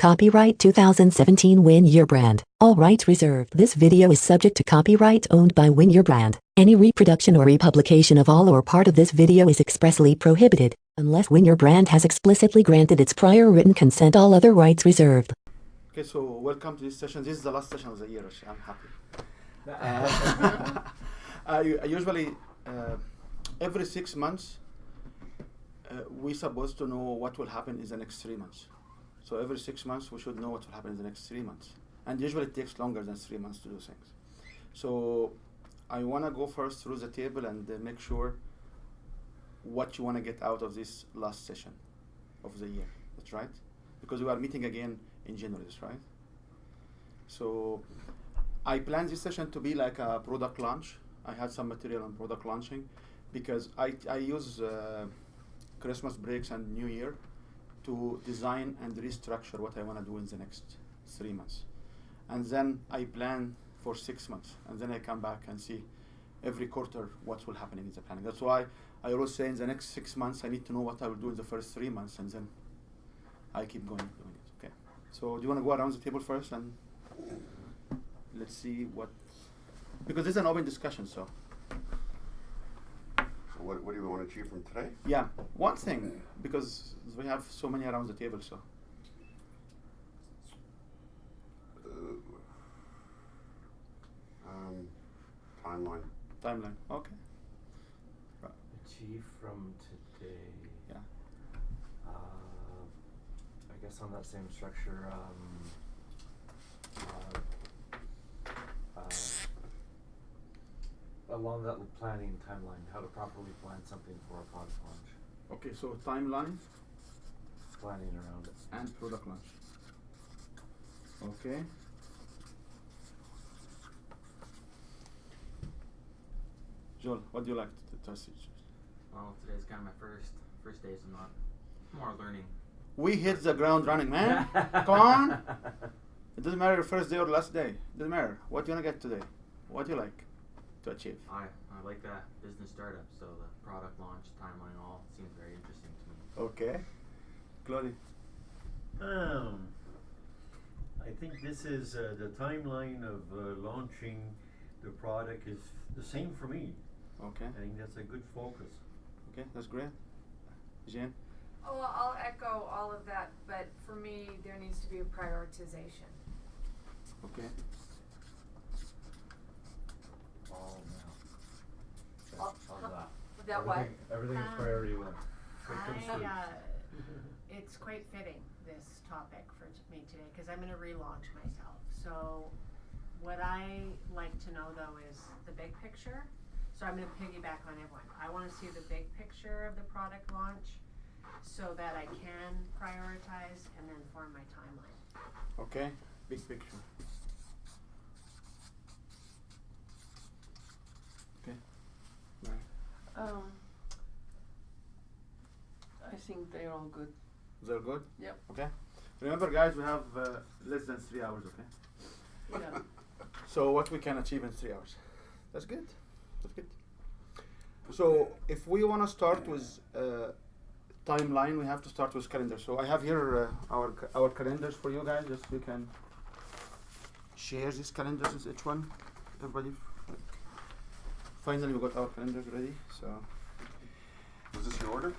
Copyright 2017 Win Your Brand. All rights reserved. This video is subject to copyright owned by Win Your Brand. Any reproduction or republication of all or part of this video is expressly prohibited, unless Win Your Brand has explicitly granted its prior written consent. All other rights reserved. Okay, so welcome to this session. This is the last session of the year. I'm happy. I usually, every 6 months, we're supposed to know what will happen in the next 3 months. So every 6 months, we should know what will happen in the next 3 months. And usually it takes longer than 3 months to do things. So I want to go first through the table and make sure what you want to get out of this last session of the year. That's right? Because we are meeting again in January, that's right? So I planned this session to be like a product launch. I had some material on product launching because I use Christmas breaks and New Year to design and restructure what I want to do in the next 3 months. And then I plan for 6 months. And then I come back and see every quarter what will happen in the planning. That's why I always say in the next 6 months, I need to know what I will do in the first 3 months, and then I keep going doing it, okay? So do you want to go around the table first and let's see what, because this is an open discussion, so. What do you want to achieve from today? Yeah, one thing, because we have so many around the table, so. Timeline. Timeline, okay. Right. Achieve from today. Yeah. I guess on that same structure, along that planning timeline, how to properly plan something for a product launch. Okay, so timeline Planning around it. and product launch. Okay. Joel, what do you like to test? Well, today's kind of my first day, so I'm not more learning. We hit the ground running, man. Come on. It doesn't matter the first day or the last day. It doesn't matter. What do you want to get today? What do you like to achieve? I like that business startup, so the product launch timeline all seems very interesting to me. Okay. Claudia. I think this is the timeline of launching the product is the same for me. Okay. I think that's a good focus. Okay, that's great. Jen? Oh, well, I'll echo all of that, but for me, there needs to be a prioritization. Okay. All now. All that. That what? Everything is priority one. It's quite fitting, this topic for me today, because I'm going to relaunch myself. So what I like to know, though, is the big picture. So I'm going to piggyback on everyone. I want to see the big picture of the product launch so that I can prioritize and then form my timeline. Okay. Big picture. Okay. Right. I think they're all good. They're good? Yep. Okay. Remember, guys, we have less than 3 hours, okay? Yeah. So what we can achieve in 3 hours. That's good. That's good. So if we want to start with timeline, we have to start with calendar. So I have here our calendars for you guys. Just you can share these calendars with each one. Everybody. Finally, we got our calendars ready. So Was this your order?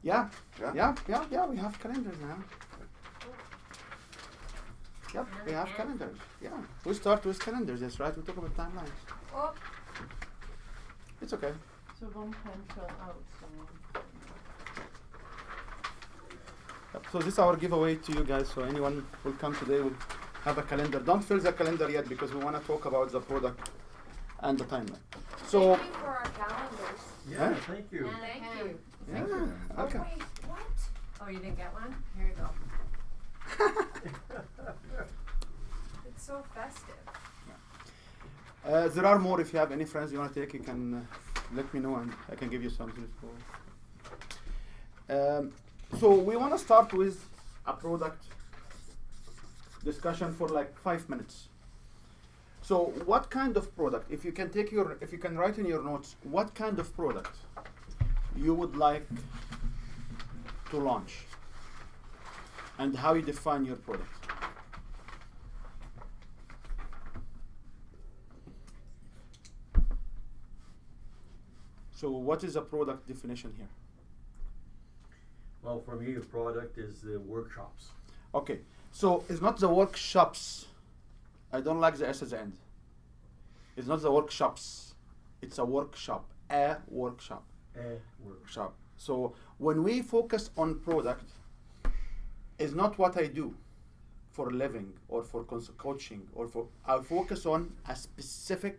yeah, Yeah? yeah. We have calendars now. Yep, we have calendars. Yeah, we start with calendars. That's right. We talk about timelines. Oh, It's okay. So one pen fell out. Yep. So this is our giveaway to you guys. So anyone will come today will have a calendar. Don't fill the calendar yet because we want to talk about the product and the timeline. So thank you for our calendars. Yeah, Huh? thank you. And thank you. yeah, okay. Oh, wait, what? Oh, you didn't get one? Here you go. It's so festive. There are more. If you have any friends you want to take, you can let me know and I can give you something. So we want to start with a product discussion for like 5 minutes. So what kind of product, if you can write in your notes, what kind of product you would like to launch? and how you define your product. So what is a product definition here? Well, for me, a product is the workshops. Okay, so it's not the workshops. I don't like the S at the end. It's not the workshops. It's a workshop. A workshop. A workshop. Shop. So when we focus on product, it's not what I do for a living or for coaching or for. I focus on a specific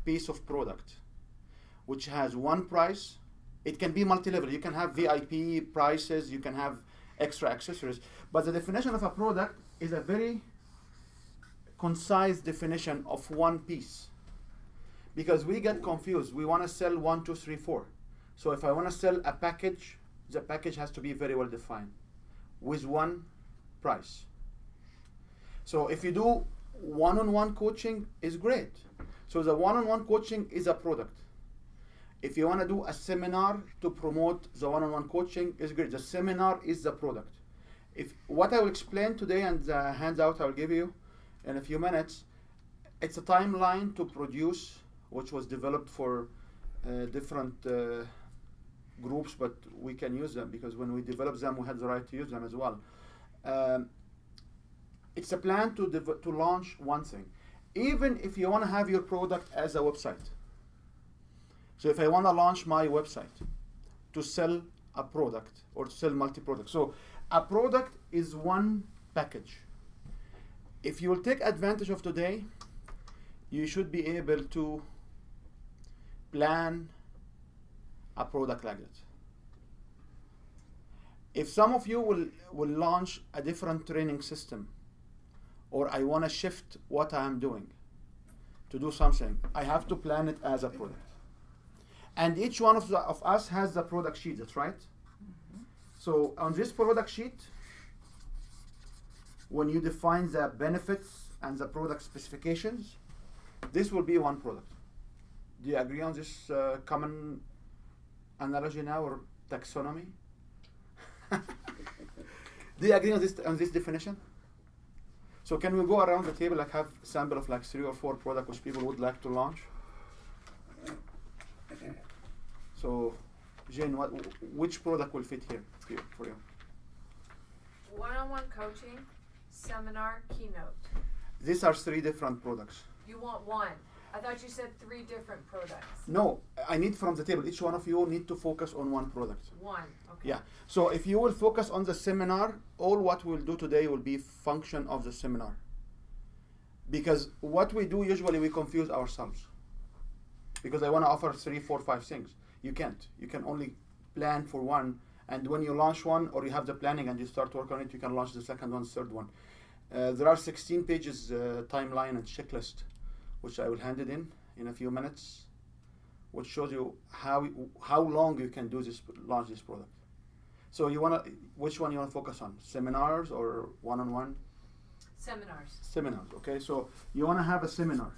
piece of product, which has one price. It can be multi-level. You can have VIP prices. You can have extra accessories. But the definition of a product is a very concise definition of one piece. Because we get confused. We want to sell 1, 2, 3, 4. So if I want to sell a package, the package has to be very well defined with one price. So if you do one-on-one coaching, is great. So the one-on-one coaching is a product. If you want to do a seminar to promote the one-on-one coaching, is great. The seminar is the product. If what I will explain today and the handout I will give you in a few minutes, it's a timeline to produce, which was developed for different groups, but we can use them because when we developed them, we had the right to use them as well. It's a plan to launch one thing. Even if you want to have your product as a website. So if I want to launch my website to sell a product or to sell multi-product. So a product is one package. If you will take advantage of today, you should be able to plan a product like that. If some of you will launch a different training system, or I want to shift what I'm doing to do something, I have to plan it as a product. And each one of us has the product sheet, that's right? Mm-hmm. So on this product sheet, when you define the benefits and the product specifications, this will be one product. Do you agree on this common analogy now, or taxonomy? Do you agree on this definition? So can we go around the table, like have a sample of like 3 or 4 products which people would like to launch? So, Jane, which product will fit here for you? One-on-one coaching, seminar, keynote. These are 3 different products. You want one. I thought you said 3 different products. No, I need from the table. Each one of you need to focus on one product. One, okay. Yeah. So if you will focus on the seminar, all what we'll do today will be function of the seminar. Because what we do usually, we confuse ourselves. Because I want to offer 3, 4, 5 things. You can't. You can only plan for one. And when you launch one, or you have the planning and you start working on it, you can launch the second one, third one. There are 16 pages timeline and checklist, which I will hand it in a few minutes, which shows you how long you can do this, launch this product. So which one you want to focus on? Seminars or one-on-one? Seminars. Seminars, okay. So you want to have a seminar.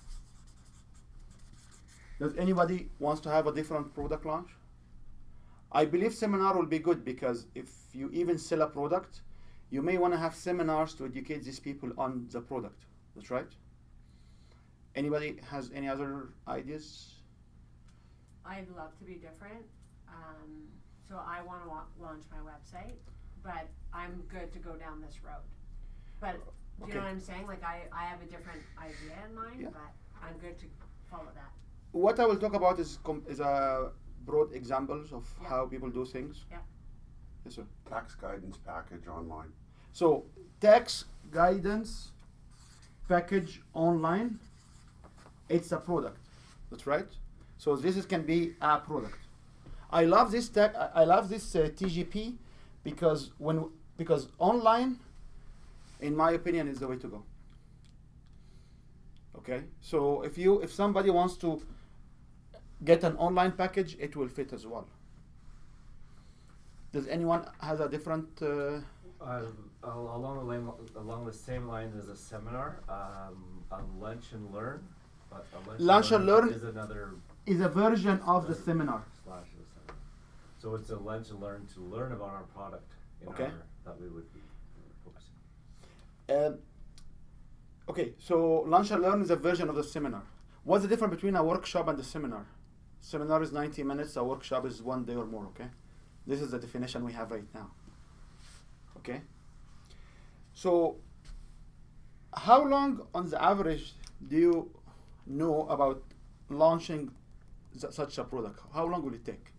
Does anybody wants to have a different product launch? I believe seminar will be good because if you even sell a product, you may want to have seminars to educate these people on the product. That's right. Anybody has any other ideas? I'd love to be different. So I want to launch my website, but I'm good to go down this road. But do you know what I'm saying? Like I have a different idea in mind, but I'm good to follow that. What I will talk about is broad examples of how people do things. Yeah. Yes, sir. Tax guidance package online. So tax guidance package online, it's a product. That's right. So this can be a product. I love this TGP because online, in my opinion, is the way to go. Okay. So if somebody wants to get an online package, it will fit as well. Does anyone has a different? Along the same line as a seminar, a lunch and learn. But Lunch and learn is another. Is a version of the seminar. Slash the seminar. So it's a lunch and learn to learn about our product. That we would be. focusing. Okay, so Lunch and Learn is a version of the seminar. What's the difference between a workshop and a seminar? Seminar is 90 minutes, a workshop is 1 day or more, okay? This is the definition we have right now. Okay? So, how long on the average do you know about launching such a product? How long will it take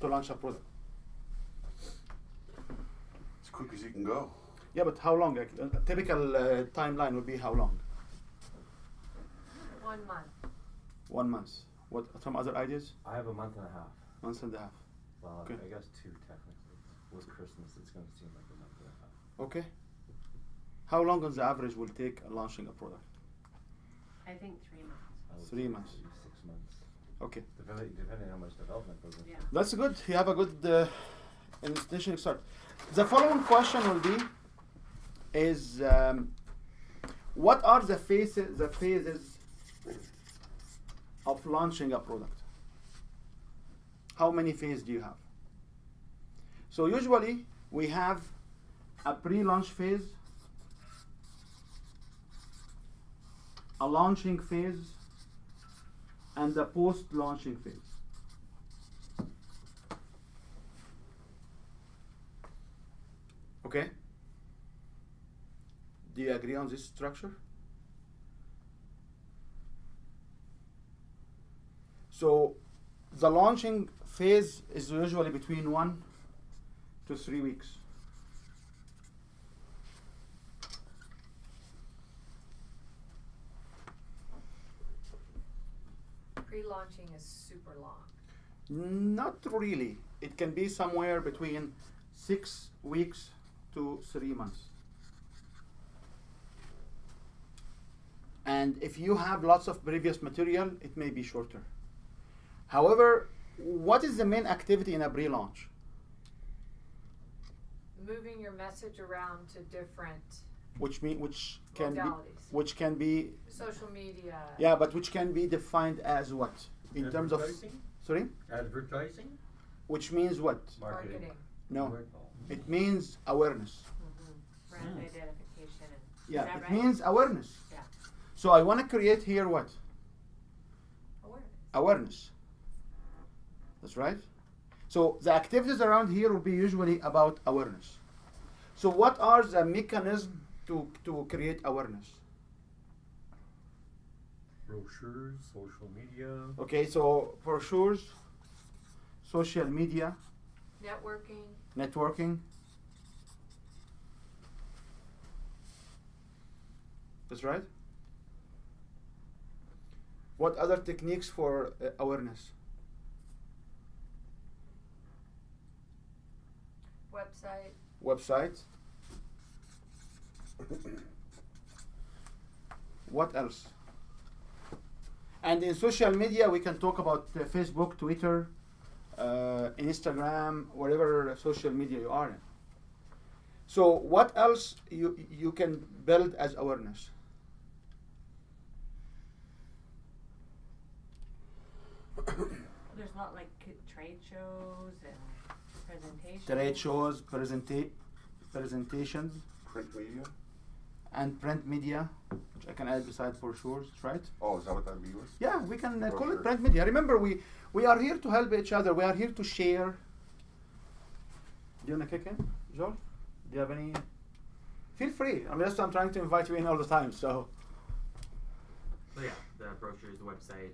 to launch a product? As quick as you can go. Yeah, but how long? Like, a typical timeline would be how long? 1 month. 1 month. What? Some other ideas? I have a month and a half. Month and a half. Well, Okay. I guess 2 technically. With Christmas, it's going to seem like a month and a half. Okay. How long on the average will take launching a product? I think 3 months. I would 3 say months. maybe 6 months. Okay. Depending how much development goes into Yeah. it. That's good. You have a good initial start. The following question will be: is what are the phases of launching a product? How many phases do you have? So usually we have a pre-launch phase, a launching phase, and a post-launching phase. Okay? Do you agree on this structure? So the launching phase is usually between 1 to 3 weeks. Pre-launching is super long. Not really. It can be somewhere between 6 weeks to 3 months. And if you have lots of previous material, it may be shorter. However, what is the main activity in a pre-launch? Moving your message around to different Which can modalities. be Social media. yeah, but which can be defined as what in terms of Advertising? sorry, Advertising? which means what? Marketing. No, it means awareness. Brand identification and, Yeah, is that it right? means awareness. Yeah. So I want to create here what? Awareness. Awareness. That's right. So the activities around here will be usually about awareness. So what are the mechanisms to create awareness? Brochures, social media. Okay, so brochures, social media, Networking. networking. That's right. What other techniques for awareness? Website. Website. What else? And in social media, we can talk about Facebook, Twitter, Instagram, whatever social media you are in. So what else you can build as awareness? There's a lot like trade shows and presentations. Trade shows, presentations, Print media? and print media, which I can add beside brochures, right? Oh, is that what that'd be with? Yeah, we can call Brochure. it print media. Remember, we are here to help each other. We are here to share. Do you want to kick in, Joel? Do you have any? Feel free, unless I'm trying to invite you in all the time. So, So yeah, the brochures, the website,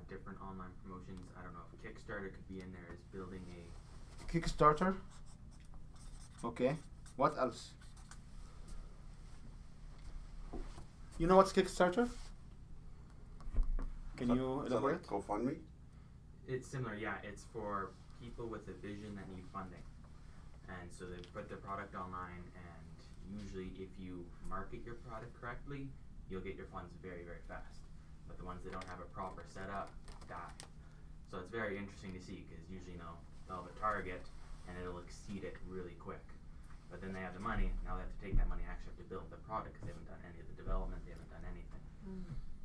different online promotions. I don't know if Kickstarter could be in there as building a Kickstarter. Okay. What else? You know what's Kickstarter? Can you Is that like elaborate? GoFundMe? It's similar, yeah. It's for people with a vision that need funding. And so they put their product online, and usually if you market your product correctly, you'll get your funds very, very fast. But the ones that don't have a proper setup die. So it's very interesting to see, because usually, they'll have a target and it'll exceed it really quick. But then they have the money, now they have to take that money, actually have to build the product, because they haven't done any of the development, they haven't done anything.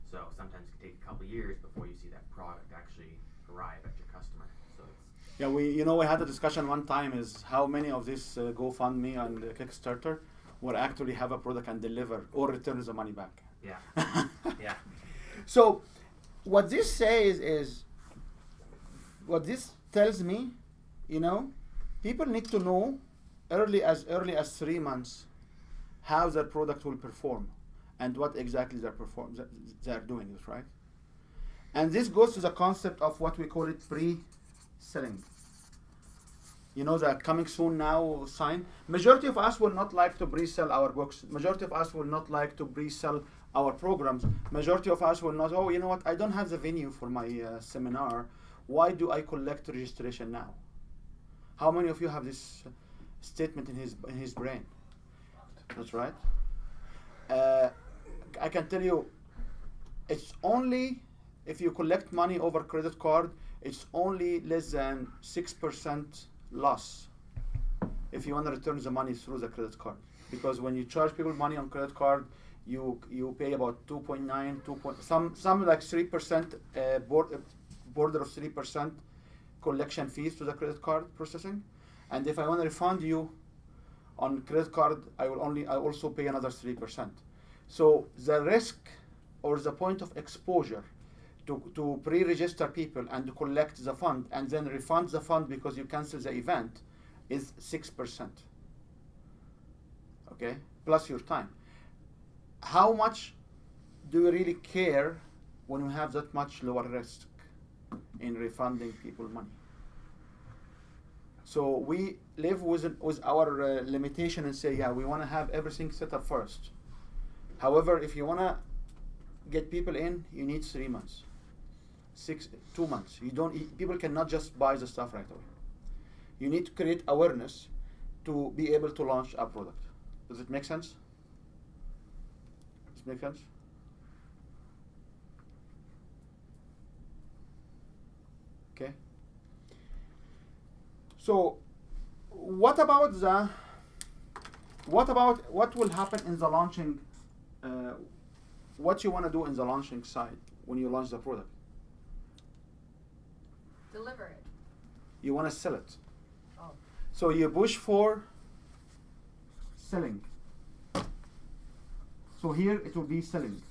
So sometimes it can take a couple years before you see that product actually arrive at your customer. So it's Yeah, we had a discussion one time is how many of this GoFundMe and Kickstarter will actually have a product and deliver or return the money back. Yeah. Yeah. So, what this says is, what this tells me, people need to know early as 3 months how their product will perform and what exactly they're doing, right? And this goes to the concept of what we call it pre-selling. The coming soon now sign. Majority of us will not like to pre-sell our books. Majority of us will not like to pre-sell our programs. Majority of us will not, oh, you know what, I don't have the venue for my seminar. Why do I collect registration now? How many of you have this statement in his brain? That's right. I can tell you, it's only, if you collect money over credit card, it's only less than 6% loss if you want to return the money through the credit card. Because when you charge people money on credit card, you pay about 2.9, some like 3%, border of 3% collection fees to the credit card processing. And if I want to refund you on credit card, I also pay another 3%. So the risk or the point of exposure to pre-register people and to collect the fund and then refund the fund because you cancel the event is 6%. Okay, plus your time. How much do you really care when you have that much lower risk in refunding people money? So we live with our limitation and say, yeah, we want to have everything set up first. However, if you want to get people in, you need 3 months, 2 months. People cannot just buy the stuff right away. You need to create awareness to be able to launch a product. Does it make sense? Does it make sense? Okay. So, what about what will happen in the launching? What you want to do in the launching side when you launch the product? Deliver it. You want to sell it. Oh. So you push for selling. So here it will be selling.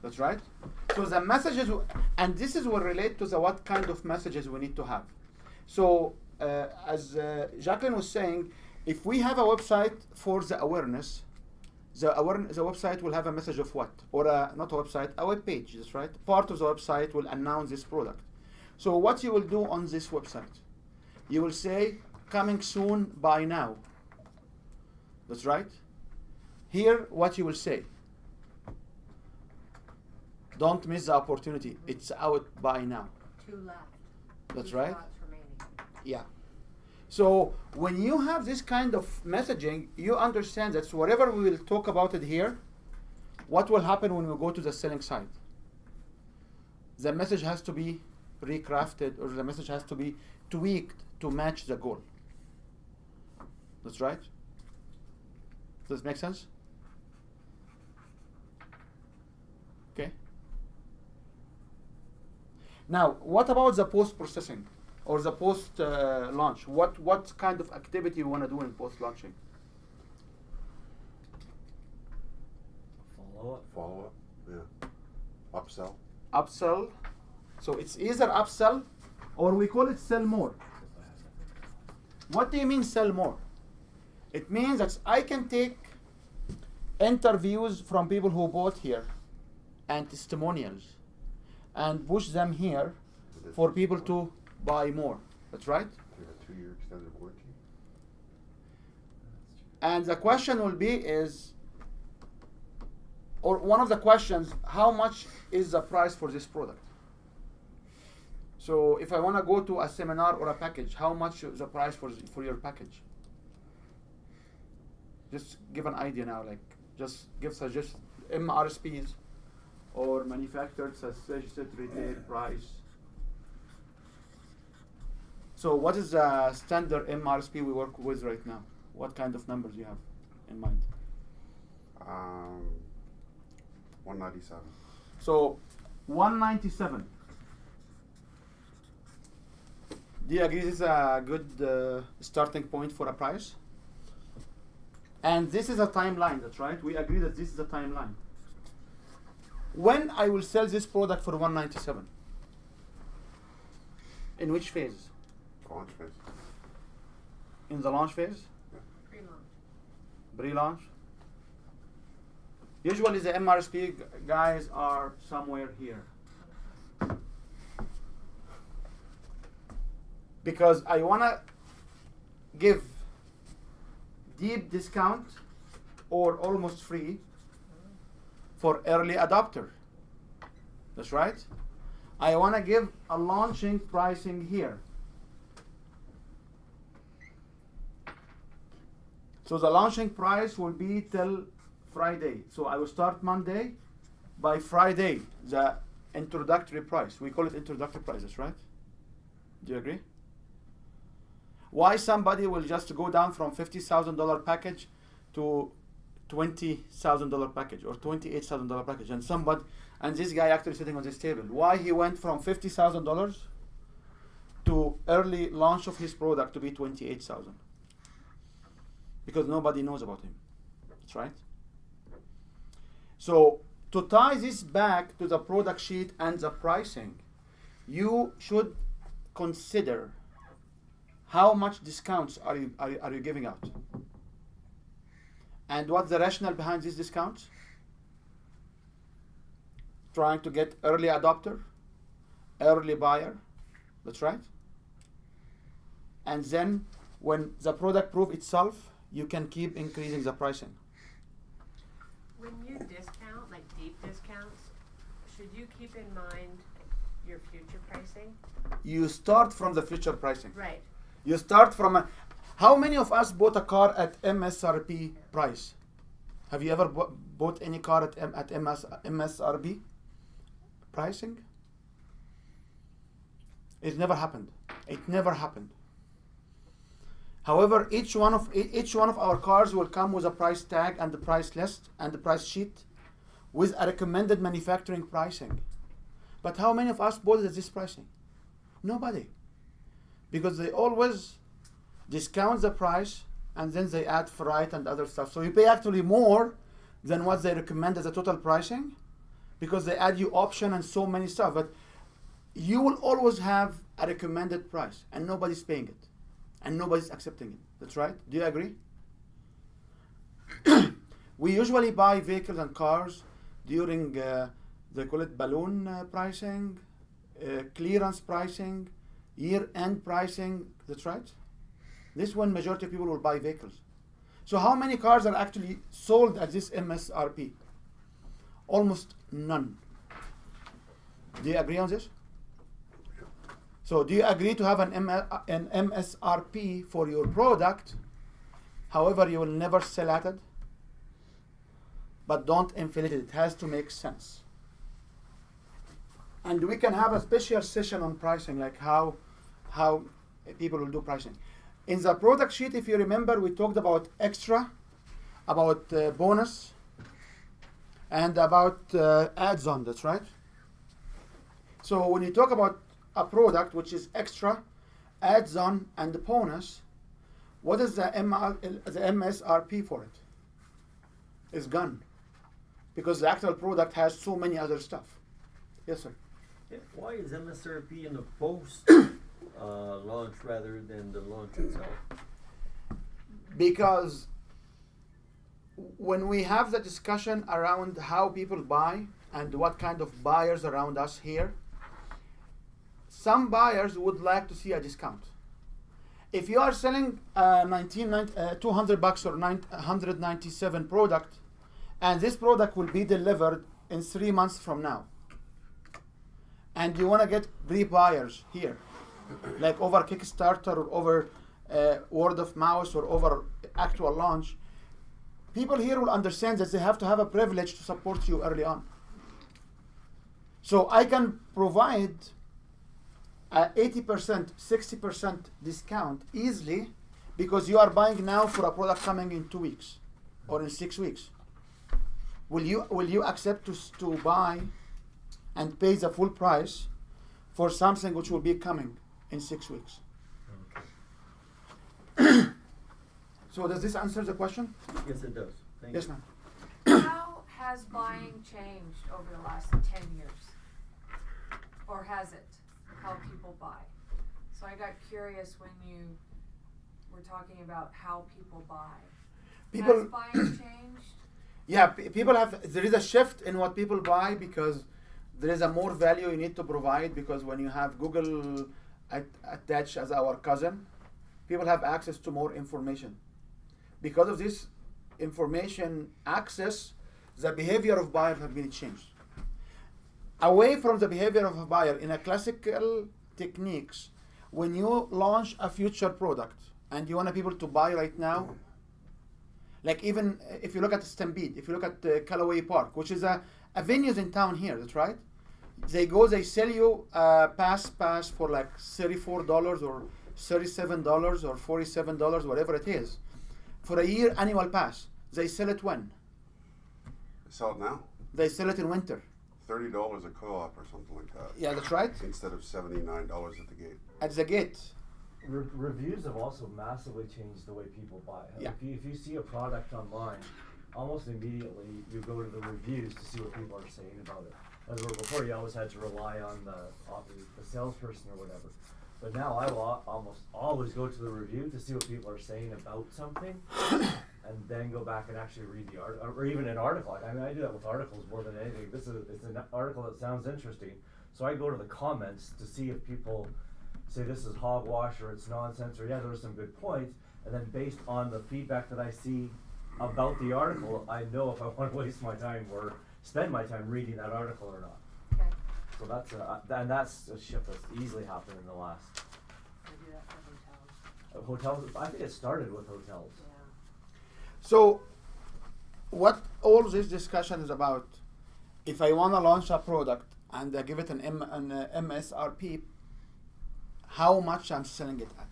That's right. So the messages, and this is what relate to the what kind of messages we need to have. So as Jacqueline was saying, if we have a website for the awareness, the website will have a message of what? Or not a website, a web page, that's right? Part of the website will announce this product. So what you will do on this website? You will say, coming soon, buy now. That's right. Here, what you will say. Don't miss the opportunity. It's out, buy now. 2 left. That's 2 right. slots remaining. Yeah. So when you have this kind of messaging, you understand that whatever we will talk about it here, what will happen when we go to the selling side? The message has to be recrafted, or the message has to be tweaked to match the goal. That's right. Does this make sense? Okay. Now, what about the post-processing or the post-launch? What kind of activity you want to do in post-launching? Follow up, yeah. Upsell. Upsell. So it's either upsell or we call it sell more. What do you mean sell more? It means that I can take interviews from people who bought here and testimonials and push them here for people to buy more. That's right? You have a 2-year extended warranty. And the question will be or one of the questions, how much is the price for this product? So if I want to go to a seminar or a package, how much is the price for your package? Just give an idea now, like just give suggestions, MRSPs or manufactured suggested retail price. So what is the standard MRSP we work with right now? What kind of numbers you have in mind? 197. So 197. Do you agree this is a good starting point for a price? And this is a timeline, that's right. We agree that this is a timeline. When I will sell this product for $197? In which phase? Launch phase. In the launch phase? Pre-launch. Pre-launch? Usually the MRSP guys are somewhere here. Because I want to give deep discount or almost free for early adopter. That's right. I want to give a launching pricing here. So the launching price will be till Friday. So I will start Monday. By Friday, the introductory price. We call it introductory prices, right? Do you agree? Why somebody will just go down from $50,000 package to $20,000 package or $28,000 package, and this guy actually sitting on this table? Why he went from $50,000 to early launch of his product to be $28,000? Because nobody knows about him. That's right. So to tie this back to the product sheet and the pricing, you should consider how much discounts are you giving out? And what's the rationale behind these discounts? Trying to get early adopter, early buyer, that's right. And then when the product proves itself, you can keep increasing the pricing. When you discount, like deep discounts, should you keep in mind your future pricing? You start from the future pricing. Right. You start from how many of us bought a car at MSRP price? Have you ever bought any car at MSRP pricing? It never happened. It never happened. However, each one of our cars will come with a price tag and the price list and the price sheet with a recommended manufacturing pricing. But how many of us bought it at this pricing? Nobody. Because they always discount the price and then they add freight and other stuff. So you pay actually more than what they recommend as a total pricing because they add you option and so many stuff. But you will always have a recommended price and nobody's paying it and nobody's accepting it. That's right. Do you agree? We usually buy vehicles and cars during they call it balloon pricing, clearance pricing, year-end pricing. That's right. This one majority of people will buy vehicles. So how many cars are actually sold at this MSRP? Almost none. Do you agree on this? So do you agree to have an MSRP for your product? However, you will never sell at it. But don't inflate it. It has to make sense. And we can have a special session on pricing, like how people will do pricing. In the product sheet, if you remember, we talked about extra, about bonus, and about add-on, that's right? So when you talk about a product which is extra, adds-on, and the bonus, what is the MSRP for it? It's gone. Because the actual product has so many other stuff. Yes, sir. Yeah, why is MSRP in the post launch rather than the launch itself? Because when we have the discussion around how people buy and what kind of buyers around us here, some buyers would like to see a discount. If you are selling $200 or $197 product, and this product will be delivered in 3 months from now, and you want to get pre-buyers here, like over Kickstarter or over word of mouth or over actual launch, people here will understand that they have to have a privilege to support you early on. So I can provide a 80%, 60% discount easily because you are buying now for a product coming in 2 weeks or in 6 weeks. Will you accept to buy and pay the full price for something which will be coming in 6 weeks? So does this answer the question? Yes, it does. Thank you. Yes, ma'am. How has buying changed over the last 10 years? Or has it? How people buy? So I got curious when you were talking about how people buy. People, Has buying changed? yeah, people have. There is a shift in what people buy because there is a more value you need to provide. Because when you have Google attached as our cousin, people have access to more information. Because of this information access, the behavior of buyers have been changed. Away from the behavior of a buyer in a classical techniques, when you launch a future product and you want people to buy right now, like even if you look at Stampede, if you look at Callaway Park, which is a venues in town here, that's right. They sell you a pass for like $34 or $37 or $47, whatever it is, for a year annual pass. They sell it when? They sell it now. They sell it in winter. $30 a co-op or something like that. Yeah, that's right. Instead of $79 at the gate. At the gate. Reviews have also massively changed the way people buy. Yeah. If you see a product online, almost immediately you go to the reviews to see what people are saying about it. As where before, you always had to rely on the salesperson or whatever. But now I will almost always go to the review to see what people are saying about something, and then go back and actually read the article, or even an article. I mean, I do that with articles more than anything. It's an article that sounds interesting, so I go to the comments to see if people say this is hogwash or it's nonsense, or yeah, there are some good points, and then based on the feedback that I see about the article, I know if I want to waste my time or spend my time reading that article or not. Okay. So that's a shift that's easily happened in the last I do that for hotels. hotels. I think it started with hotels. Yeah. So, what all this discussion is about, if I want to launch a product and I give it an MSRP, how much I'm selling it at.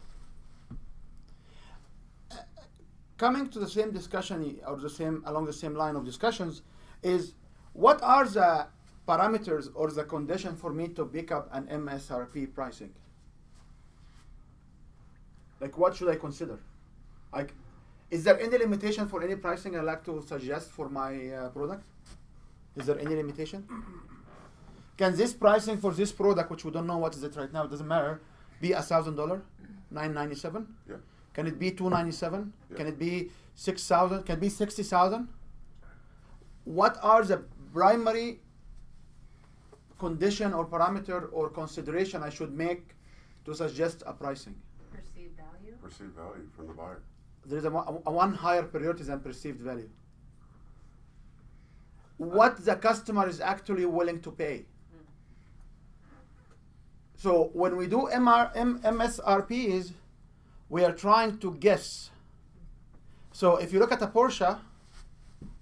Coming to the same discussion or along the same line of discussions is, what are the parameters or the condition for me to pick up an MSRP pricing? Like, what should I consider? Like, is there any limitation for any pricing I like to suggest for my product? Is there any limitation? Can this pricing for this product, which we don't know what is it right now, it doesn't matter, be $1,000, $997? Yeah. Can it be $297? Yeah. Can it be $6,000? Can it be $60,000? What are the primary condition or parameter or consideration I should make to suggest a pricing? Perceived value? Perceived value from the buyer. There is a one higher priority than perceived value. What the customer is actually willing to pay. So when we do MSRPs, we are trying to guess. So if you look at a Porsche,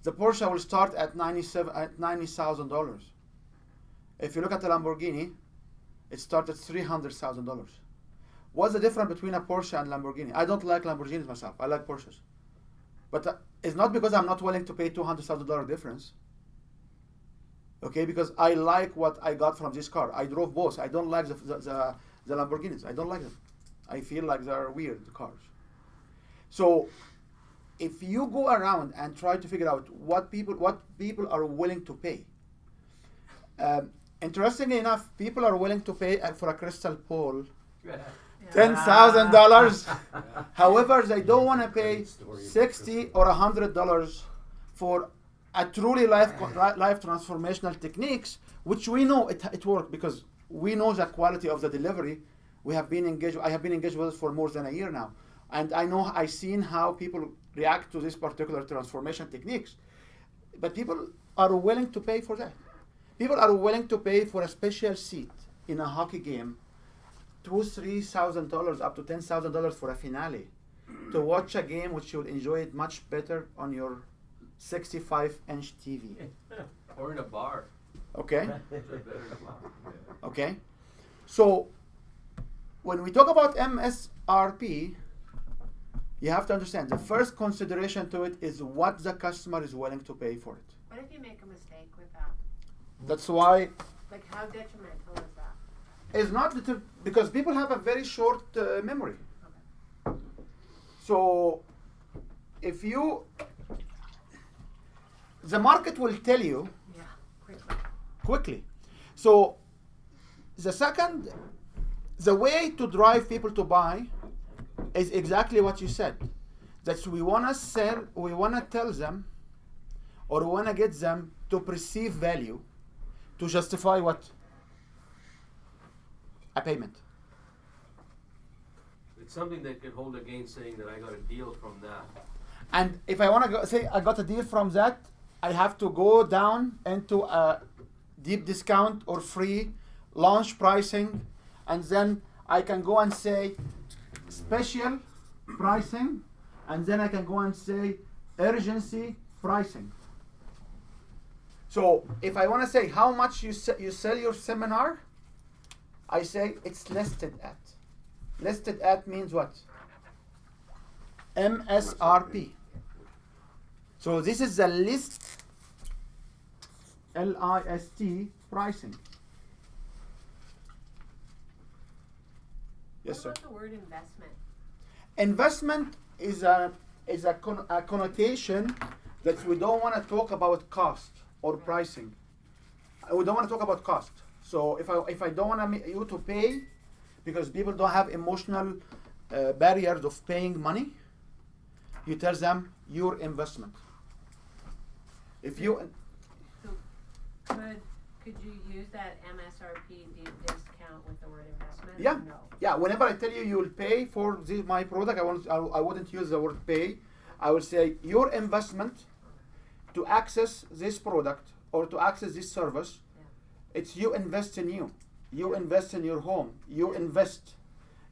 the Porsche will start at $90,000. If you look at the Lamborghini, it starts at $300,000. What's the difference between a Porsche and Lamborghini? I don't like Lamborghinis myself. I like Porsches. But it's not because I'm not willing to pay $200,000 difference. Okay, because I like what I got from this car. I drove both. I don't like the Lamborghinis. I don't like them. I feel like they're weird cars. So if you go around and try to figure out what people are willing to pay, interestingly enough, people are willing to pay for a crystal ball $10,000. However, they don't want to pay $60 or $100 for a truly life transformational techniques, which we know it works because we know the quality of the delivery. I have been engaged with it for more than a year now, and I've seen how people react to this particular transformation techniques. But people are willing to pay for that. People are willing to pay for a special seat in a hockey game, $2,000-$3,000 up to $10,000 for a finale, to watch a game which you'll enjoy it much better on your 65-inch TV. Or in a bar. Okay. Okay. So when we talk about MSRP, you have to understand the first consideration to it is what the customer is willing to pay for it. What if you make a mistake with that? That's why Like, how detrimental is that? it's not because people have a very short memory. So if you, the market will tell you Yeah, quickly. quickly. So the way to drive people to buy is exactly what you said. That we want to sell, we want to tell them, or we want to get them to perceive value, to justify what? A payment. It's something they can hold against saying that I got a deal from that. And if I want to say I got a deal from that, I have to go down into a deep discount or free launch pricing, and then I can go and say special pricing, and then I can go and say urgency pricing. So if I want to say how much you sell your seminar, I say it's listed at. Listed at means what? MSRP. So this is the list, L-I-S-T, pricing. Yes, What sir. about the word investment? Investment is a connotation that we don't want to talk about cost or pricing. We don't want to talk about cost. So if I don't want you to pay, because people don't have emotional barriers of paying money, you tell them your investment. If you So could you use that MSRP deep discount with the word investment? Yeah. Or no? Yeah, whenever I tell you you will pay for my product, I wouldn't use the word pay. I will say your investment to access this product or to access this service. Yeah. It's you invest in you. You invest in your home. You invest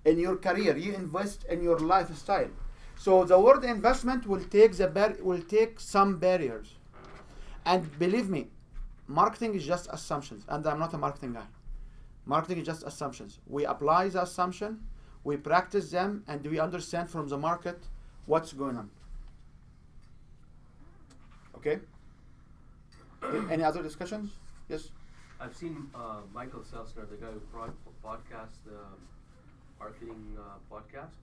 in your career. You invest in your lifestyle. So the word investment will take some barriers. And believe me, marketing is just assumptions, and I'm not a marketing guy. Marketing is just assumptions. We apply the assumption, we practice them, and we understand from the market what's going on. Okay? Any other discussions? Yes? I've seen Michael Selsner, the guy who podcasts the marketing podcast.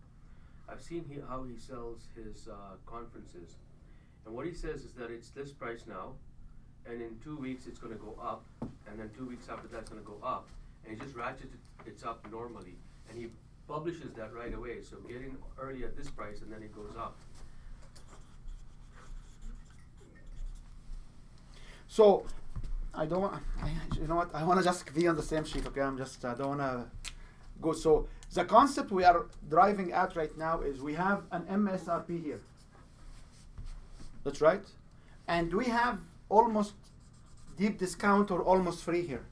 I've seen how he sells his conferences. And what he says is that it's this price now, and in 2 weeks it's going to go up, and then 2 weeks after that it's going to go up. And he just ratchets it up normally. And he publishes that right away. So get in early at this price, and then it goes up. So, I don't want, you know what, I want to just be on the same sheet, okay? I don't want to go. So, the concept we are driving at right now is we have an MSRP here. That's right. And we have almost deep discount or almost free here.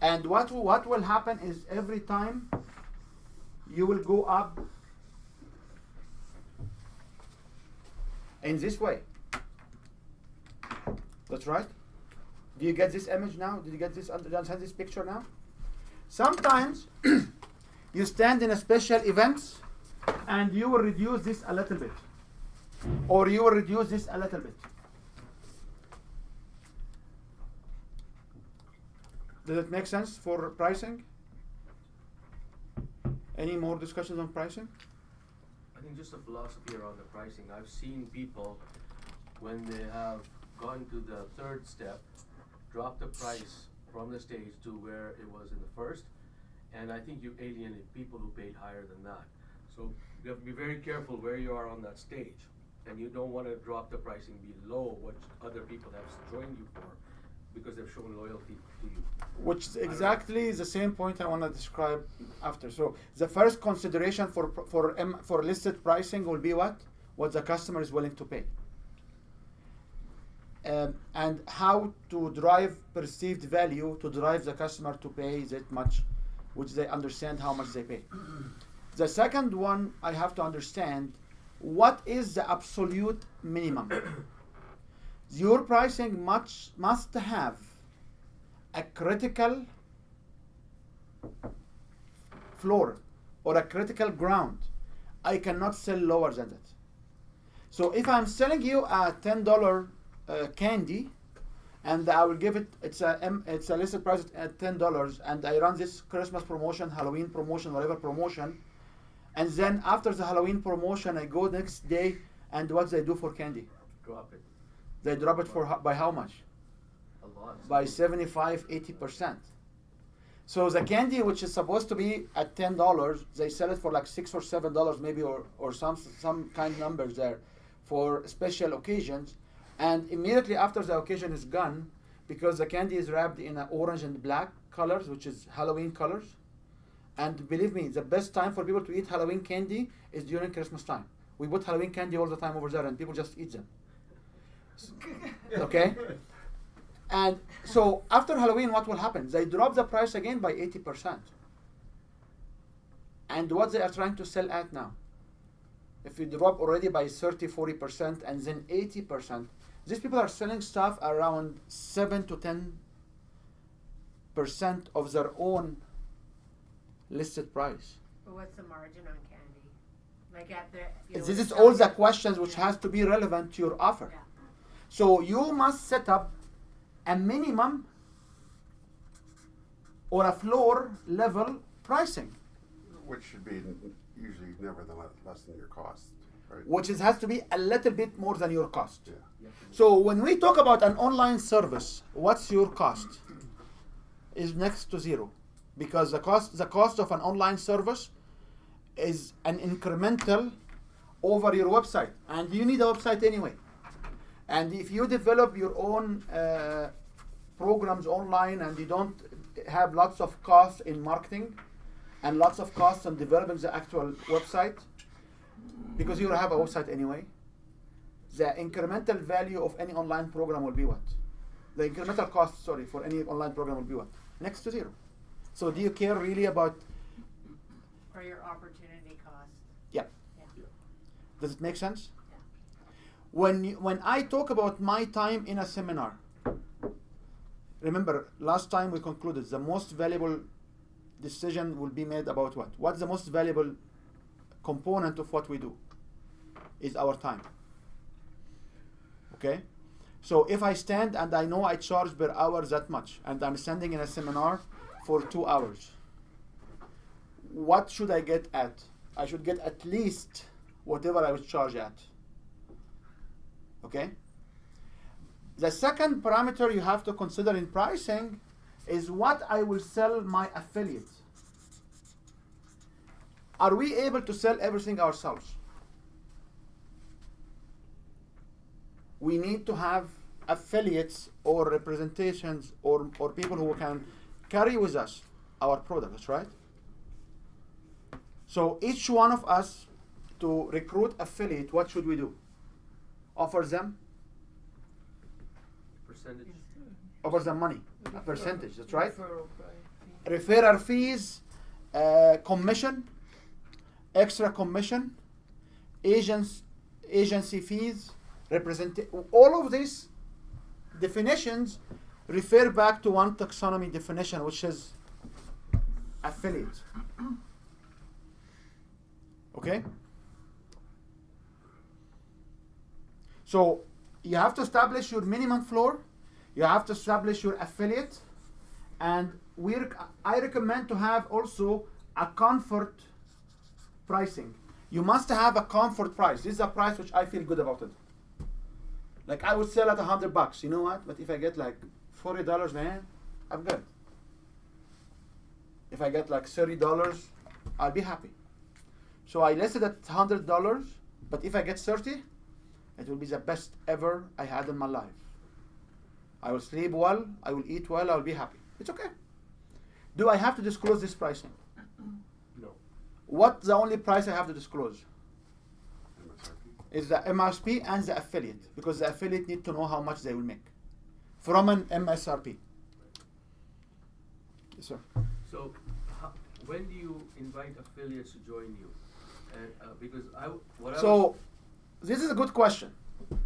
And what will happen is every time you will go up in this way. That's right. Do you get this image now? Did you get this, understand this picture now? Sometimes you stand in a special events and you will reduce this a little bit. Or you will reduce this a little bit. Does it make sense for pricing? Any more discussions on pricing? I think just a philosophy around the pricing. I've seen people, when they have gone to the third step, drop the price from the stage to where it was in the first, and I think you alienate people who paid higher than that. So you have to be very careful where you are on that stage, and you don't want to drop the pricing below what other people have joined you for, because they've shown loyalty to you. Which is exactly the same point I want to describe after. So the first consideration for listed pricing will be what the customer is willing to pay, and how to drive perceived value to drive the customer to pay that much, which they understand how much they pay. The second one, I have to understand what is the absolute minimum. Your pricing must have a critical floor or a critical ground. I cannot sell lower than that. So if I'm selling you a $10 candy, and I will give it's a listed price at $10, and I run this Christmas promotion, Halloween promotion, whatever promotion, And then after the Halloween promotion, I go next day, and what they do for candy? Drop it They drop it by how much? a lot. By 75, 80%. So the candy, which is supposed to be at $10, they sell it for like $6 or $7 maybe, or some kind numbers there for special occasions. And immediately after the occasion is gone, because the candy is wrapped in orange and black colors, which is Halloween colors. And believe me, the best time for people to eat Halloween candy is during Christmas time. We put Halloween candy all the time over there, and people just eat them. Okay? And so after Halloween, what will happen? They drop the price again by 80%. And what they are trying to sell at now? If you drop already by 30, 40%, and then 80%, these people are selling stuff around 7 to 10% of their own listed price. But what's the margin on candy? Like at the, you know, This when is it all sells the at- questions which yeah. has to be relevant to your offer. Yeah. So you must set up a minimum or a floor level pricing, Which should be usually never less than your cost, right? which has to be a little bit more than your cost. Yeah. So when we talk about an online service, what's your cost? Is next to zero, because the cost of an online service is an incremental over your website, and you need a website anyway. And if you develop your own programs online and you don't have lots of costs in marketing and lots of costs on developing the actual website, because you have a website anyway, the incremental value of any online program will be what? The incremental cost, sorry, for any online program will be what? Next to zero. So do you care really about? Or your opportunity cost. Yeah. Yeah. Does it make sense? Yeah. When I talk about my time in a seminar, remember last time we concluded the most valuable decision will be made about what? What's the most valuable component of what we do? Is our time. Okay? So if I stand and I know I charge per hour that much, and I'm standing in a seminar for 2 hours, what should I get at? I should get at least whatever I was charged at. Okay? The second parameter you have to consider in pricing is what I will sell my affiliates. Are we able to sell everything ourselves? We need to have affiliates or representations or people who can carry with us our products, right? So each one of us, to recruit affiliate, what should we do? Offer them Percentage. money, a percentage, that's right? Referral price fee. Referral fees, commission, extra commission, agency fees, all of these definitions refer back to one taxonomy definition, which is affiliate. Okay? So you have to establish your minimum floor, you have to establish your affiliate, and I recommend to have also a comfort pricing. You must have a comfort price. This is a price which I feel good about it. Like I would sell at $100. You know what? But if I get like $40, man, I'm good. If I get like $30, I'll be happy. So I listed at $100, but if I get 30, it will be the best ever I had in my life. I will sleep well, I will eat well, I will be happy. It's okay. Do I have to disclose this pricing? No. What's the only price I have to disclose? MSRP. Is the MSRP and the affiliate, because the affiliate need to know how much they will make from an MSRP. Yes, sir. So, when do you invite affiliates to join you? And because So, this is a good question.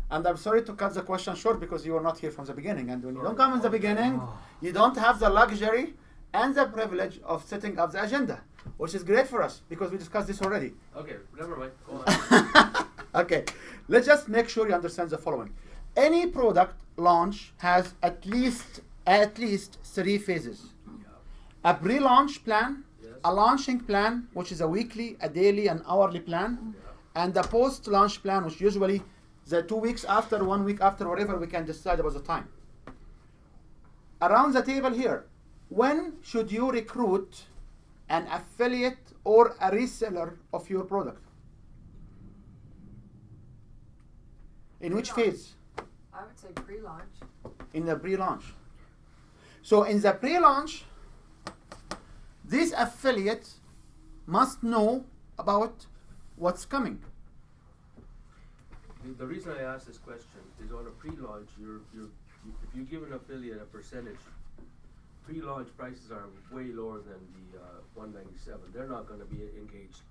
And I'm sorry to cut the question short because you were not here from the beginning. And when you don't come in the beginning, you don't have the luxury and the privilege of setting up the agenda, which is great for us because we discussed this already. Okay, never mind. Go on. Okay, let's just make sure you understand the following. Any product launch has at least 3 phases. Yeah. A pre-launch plan, Yes. a launching plan, which is a weekly, a daily, an hourly plan, and a post-launch plan, which usually the 2 weeks after, 1 week after, whatever we can decide about the time. Around the table here, when should you recruit an affiliate or a reseller of your product? In which phase? I would say pre-launch. In the pre-launch. So in the pre-launch, this affiliate must know about what's coming. The reason I ask this question is on a pre-launch, if you give an affiliate a percentage, pre-launch prices are way lower than the 197. They're not going to be engaged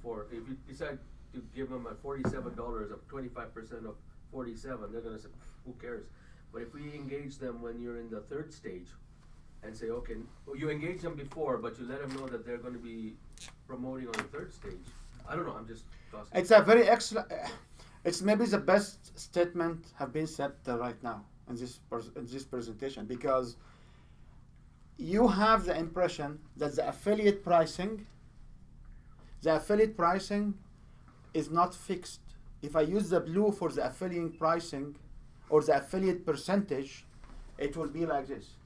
for, if you decide to give them at $47 of 25% of 47, they're going to say, who cares? But if we engage them when you're in the third stage and say, okay, well, you engage them before, but you let them know that they're going to be promoting on the third stage. I don't know, I'm just tossing. It's a very excellent, it's maybe the best statement have been said right now in this presentation, because you have the impression that the affiliate pricing is not fixed. If I use the blue for the affiliate pricing or the affiliate percentage, it will be like this.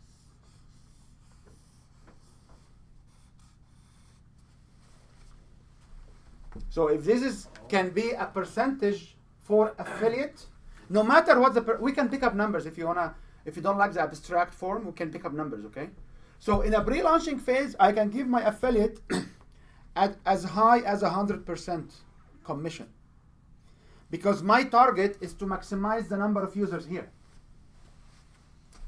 So if this can be a percentage for affiliate, no matter what we can pick up numbers if you don't like the abstract form, we can pick up numbers, okay? So in a pre-launching phase, I can give my affiliate at as high as 100% commission, because my target is to maximize the number of users here.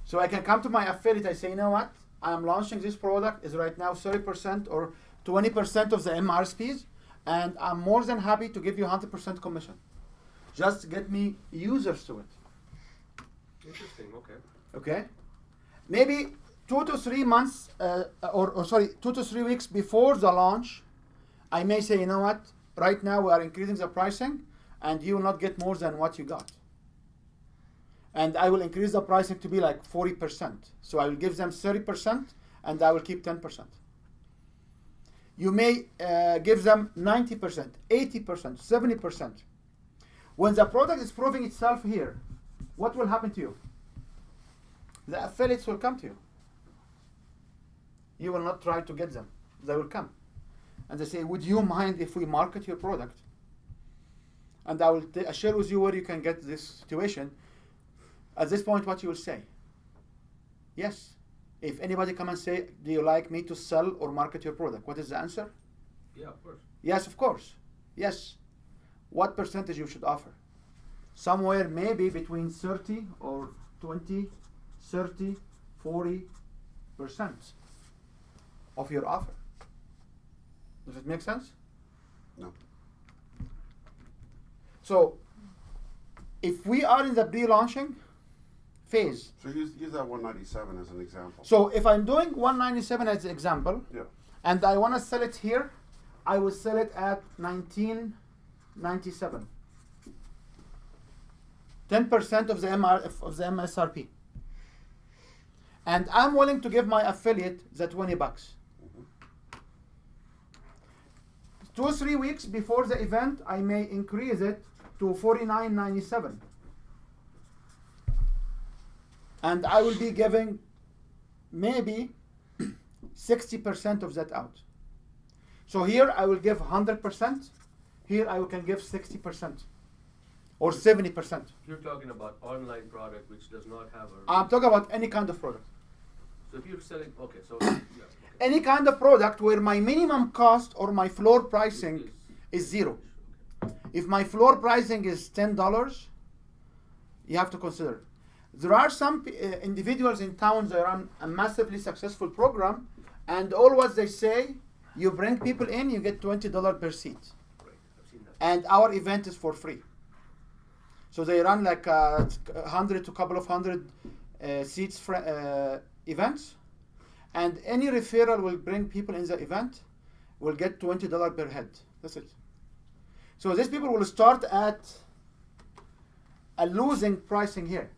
So I can come to my affiliate, I say, you know what? I'm launching this product, is right now 30% or 20% of the MRSPs, and I'm more than happy to give you 100% commission. Just get me users to it. Interesting, okay. Okay? Maybe 2 to 3 months, 2 to 3 weeks before the launch, I may say, you know what? Right now we are increasing the pricing, and you will not get more than what you got. And I will increase the pricing to be like 40%. So I will give them 30%, and I will keep 10%. You may give them 90%, 80%, 70%. When the product is proving itself here, what will happen to you? The affiliates will come to you. You will not try to get them. They will come. And they say, would you mind if we market your product? And I will share with you where you can get this situation. At this point, what you will say? Yes. If anybody come and say, do you like me to sell or market your product? What is the answer? Yeah, of course. Yes, of course. Yes. What percentage you should offer? Somewhere maybe between 30 or 20, 30, 40% of your offer. Does it make sense? No. So, if we are in the pre-launching phase. So use that 197 as an example. So if I'm doing 197 as an example, Yeah. and I want to sell it here, I will sell it at 1997. 10% of the MSRP. And I'm willing to give my affiliate the $20. 2 or 3 weeks before the event, I may increase it to $49.97. And I will be giving maybe 60% of that out. So here I will give 100%. Here I can give 60% or 70%. You're talking about online product which does not have a... I'm talking about any kind of product. So if you're selling, okay, so yeah, okay. Any kind of product where my minimum cost or my floor pricing is zero. If my floor pricing is $10, you have to consider. There are some individuals in towns that run a massively successful program, and all what they say, you bring people in, you get $20 per seat. Great, I've seen that. And our event is for free. So they run like 100 to a couple of hundred seats events, and any referral will bring people in the event will get $20 per head. That's it. So these people will start at a losing pricing here.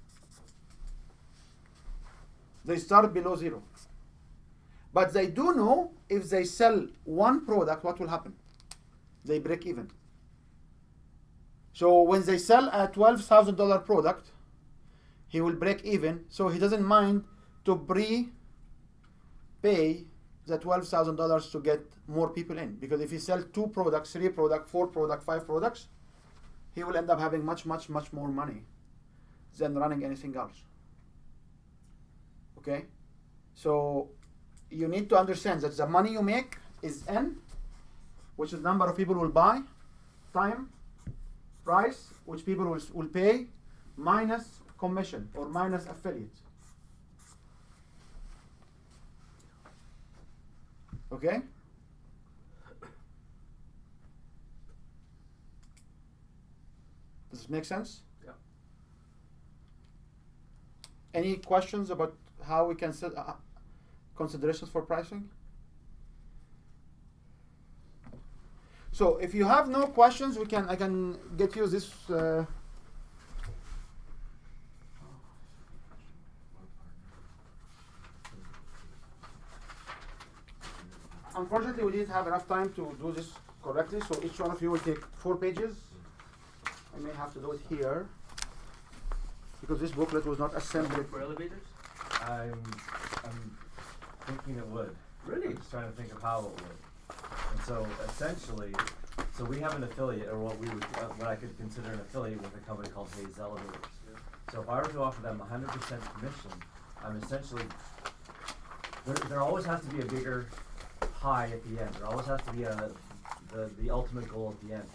They start below zero. But they do know if they sell one product, what will happen? They break even. So when they sell a $12,000 product, he will break even. So he doesn't mind to pay the $12,000 to get more people in. Because if he sells 2 products, 3 products, 4 products, 5 products, he will end up having much more money than running anything else. Okay? So you need to understand that the money you make is N, which is number of people will buy, time, price, which people will pay, minus commission or minus affiliate. Okay? Does it make sense? Yeah. Any questions about how we can set considerations for pricing? So if you have no questions, I can get you this. Unfortunately, we didn't have enough time to do this correctly, so each one of you will take 4 pages. I may have to do it here because this booklet was not assembled. For elevators? I'm thinking it would. Really? I'm just trying to think of how it would. And so essentially, so we have an affiliate, or what I could consider an affiliate with a company called Hayes Elevators. Yeah. So if I were to offer them 100% commission, I'm essentially, there always has to be a bigger pie at the end. There always has to be the ultimate goal at the end.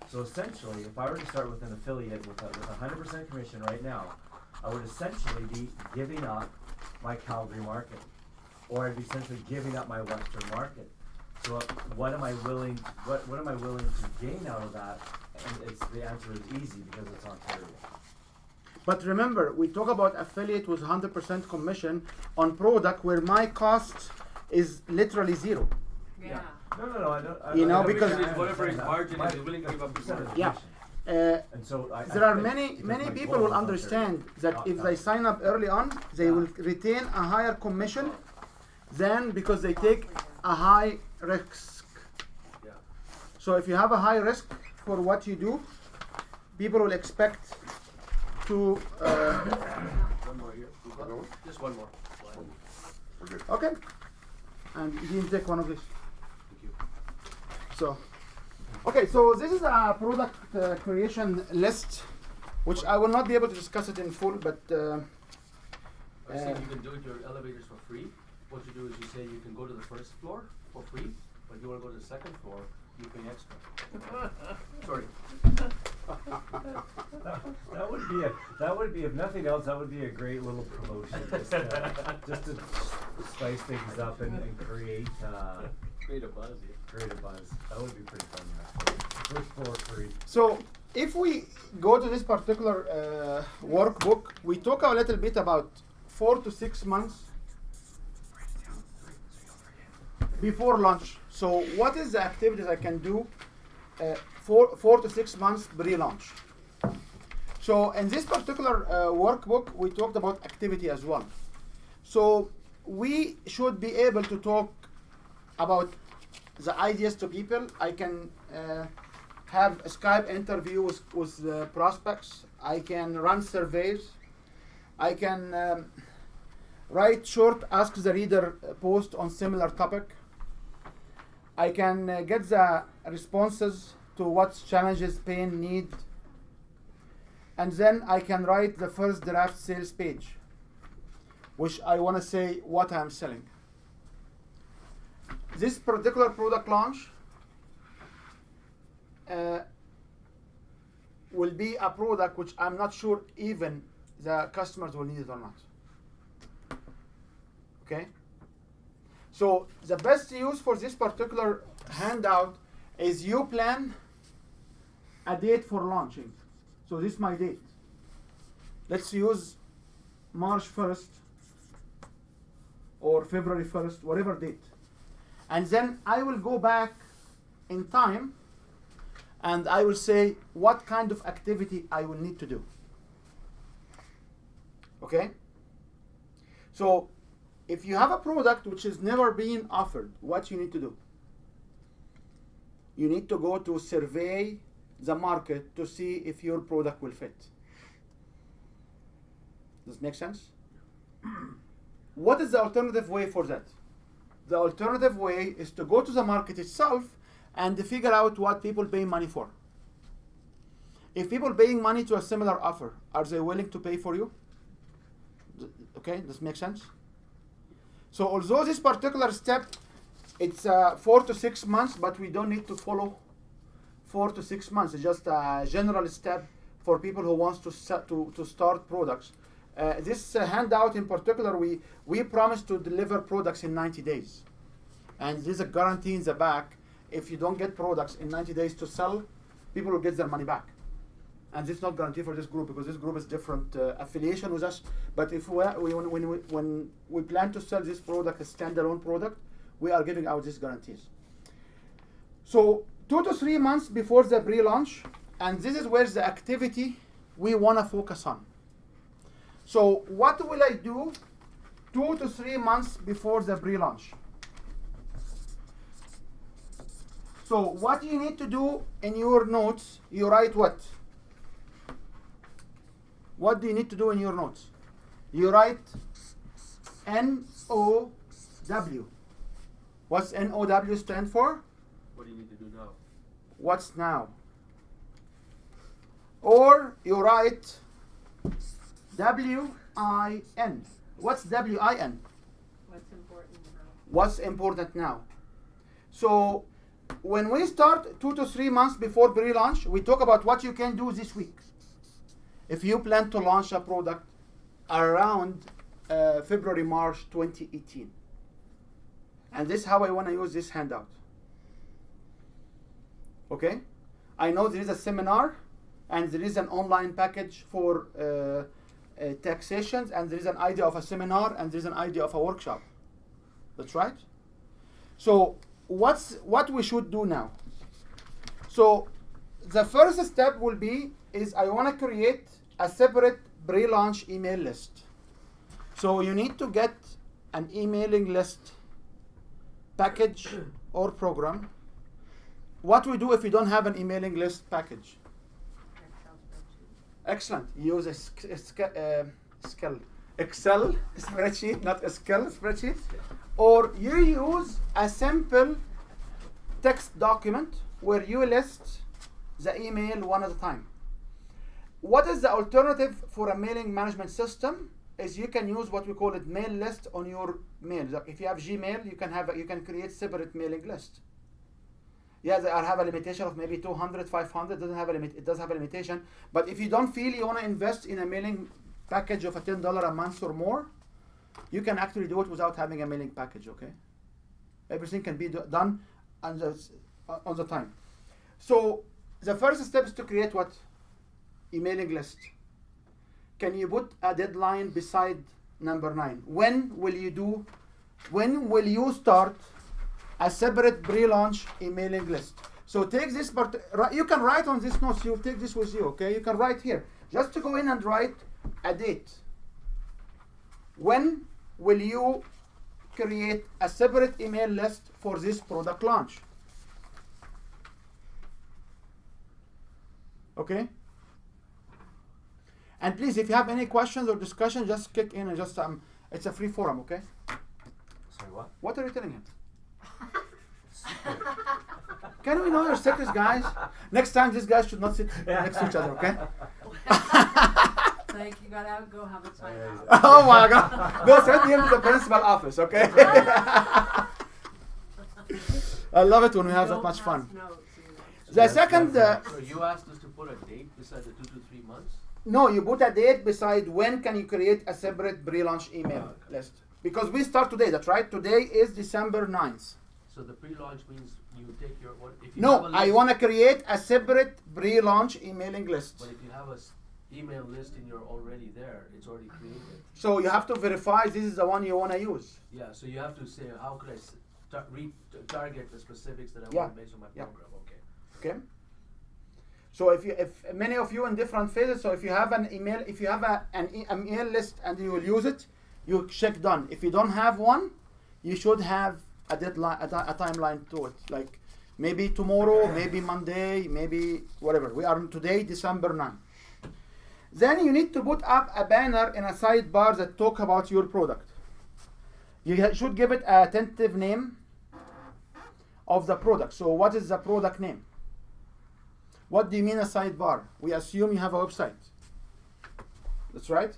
So essentially, if I were to start with an affiliate with 100% commission right now, I would essentially be giving up my Calgary market, or I'd be essentially giving up my Western market. So what am I willing to gain out of that? And the answer is easy because it's Ontario. But remember, we talk about affiliate with 100% commission on product where my cost is literally 0. Yeah. No, I don't. You know, I because- understand Whatever his that. margin is, My- he's willing to give up his percentage margin. Yeah. And so There are think many because my people goal will is understand Ontario, that not if they Calgary. sign up early on, they will retain a higher commission than because they take a high risk. Yeah. So if you have a high risk for what you do, people will expect to. One more here. Another one? Just one more. We're good. Okay. And you didn't take one of these. Thank you. So, okay, so this is a product creation list, which I will not be able to discuss it in full, but I think you can do it your elevators for free. What you do is you say you can go to the first floor for free, but you want to go to the second floor, you pay extra. Sorry. That would be if nothing else, that would be a great little promotion, just to spice things up and create Create a buzz, yeah. create a buzz. That would be pretty fun, actually. First floor free. so if we go to this particular workbook, we talk a little bit about 4 to 6 months before launch. So what is the activities I can do 4 to 6 months pre-launch? So in this particular workbook, we talked about activity as well. So we should be able to talk about the ideas to people. I can have a Skype interview with the prospects. I can run surveys. I can write short Ask the Reader post on similar topic. I can get the responses to what challenges, pain, need. And then I can write the first draft sales page, which I want to say what I'm selling. This particular product launch will be a product which I'm not sure even the customers will need it or not. Okay? So the best use for this particular handout is you plan a date for launching. So this is my date. Let's use March 1st or February 1st, whatever date. And then I will go back in time and I will say what kind of activity I will need to do. Okay? So if you have a product which is never been offered, what you need to do? You need to go to survey the market to see if your product will fit. Does it make sense? What is the alternative way for that? The alternative way is to go to the market itself and figure out what people pay money for. If people paying money to a similar offer, are they willing to pay for you? Okay, does it make sense? So although this particular step, it's 4 to 6 months, but we don't need to follow 4 to 6 months. It's just a general step for people who wants to start products. This handout in particular, we promise to deliver products in 90 days. And there's a guarantee in the back. If you don't get products in 90 days to sell, people will get their money back. And this is not guaranteed for this group because this group is different affiliation with us. But if when we plan to sell this product, a standalone product, we are giving out these guarantees. So 2 to 3 months before the pre-launch, and this is where the activity we want to focus on. So what will I do 2 to 3 months before the pre-launch? So what you need to do in your notes, you write what? What do you need to do in your notes? You write N-O-W. What's N-O-W stand for? What do you need to do now? What's now? Or you write W-I-N. What's W-I-N? What's important now? What's important now? So when we start 2 to 3 months before pre-launch, we talk about what you can do this week. If you plan to launch a product around February, March 2018. And this is how I want to use this handout. Okay? I know there is a seminar and there is an online package for taxations, and there is an idea of a seminar and there is an idea of a workshop. That's right? So what we should do now? So the first step will be I want to create a separate pre-launch email list. So you need to get an emailing list package or program. What we do if you don't have an emailing list package? Excellent. You use Excel spreadsheet, not a skill spreadsheet. Or you use a simple text document where you list the email one at a time. What is the alternative for a mailing management system? Is you can use what we call it mail list on your mail. Like if you have Gmail, you can create separate mailing list. Yeah, they have a limitation of maybe 200, 500. It does have a limitation. But if you don't feel you want to invest in a mailing package of $10 a month or more, you can actually do it without having a mailing package. Okay, everything can be done on the time. So the first step is to create what? Emailing list. Can you put a deadline beside number 9? When will you start a separate pre-launch emailing list? So take this part, you can write on this notes, you take this with you, okay? You can write here, just to go in and write a date. When will you create a separate email list for this product launch? Okay? And please, if you have any questions or discussion, just kick in and just it's a free forum, okay? Sorry, what? What are you telling him? Can we know your secrets, guys? Next time, these guys should not sit next to each other, okay? Like, you gotta go have a time. Oh my God! Go send him to the principal office, okay? I love it when we have that much fun. The second. So you asked us to put a date beside the 2 to 3 months? No, you put a date beside when can you create a separate pre-launch email list. Because we start today, that's right? Today is December 9th. So the pre-launch means you take your what? If you No, have a I list, want to create a separate pre-launch emailing list. But if you have a email list and you're already there, it's already created. So you have to verify this is the one you want to use. Yeah, so you have to say, how could I target the specifics that I Yeah. want based on my program? Okay. Okay. So if many of you in different phases, so if you have an email, if you have an email list and you will use it, you check done. If you don't have one, you should have a deadline, a timeline to it. Like maybe tomorrow, maybe Monday, maybe whatever. We are today, December 9. Then you need to put up a banner in a sidebar that talk about your product. You should give it a tentative name of the product. So what is the product name? What do you mean a sidebar? We assume you have a website. That's right.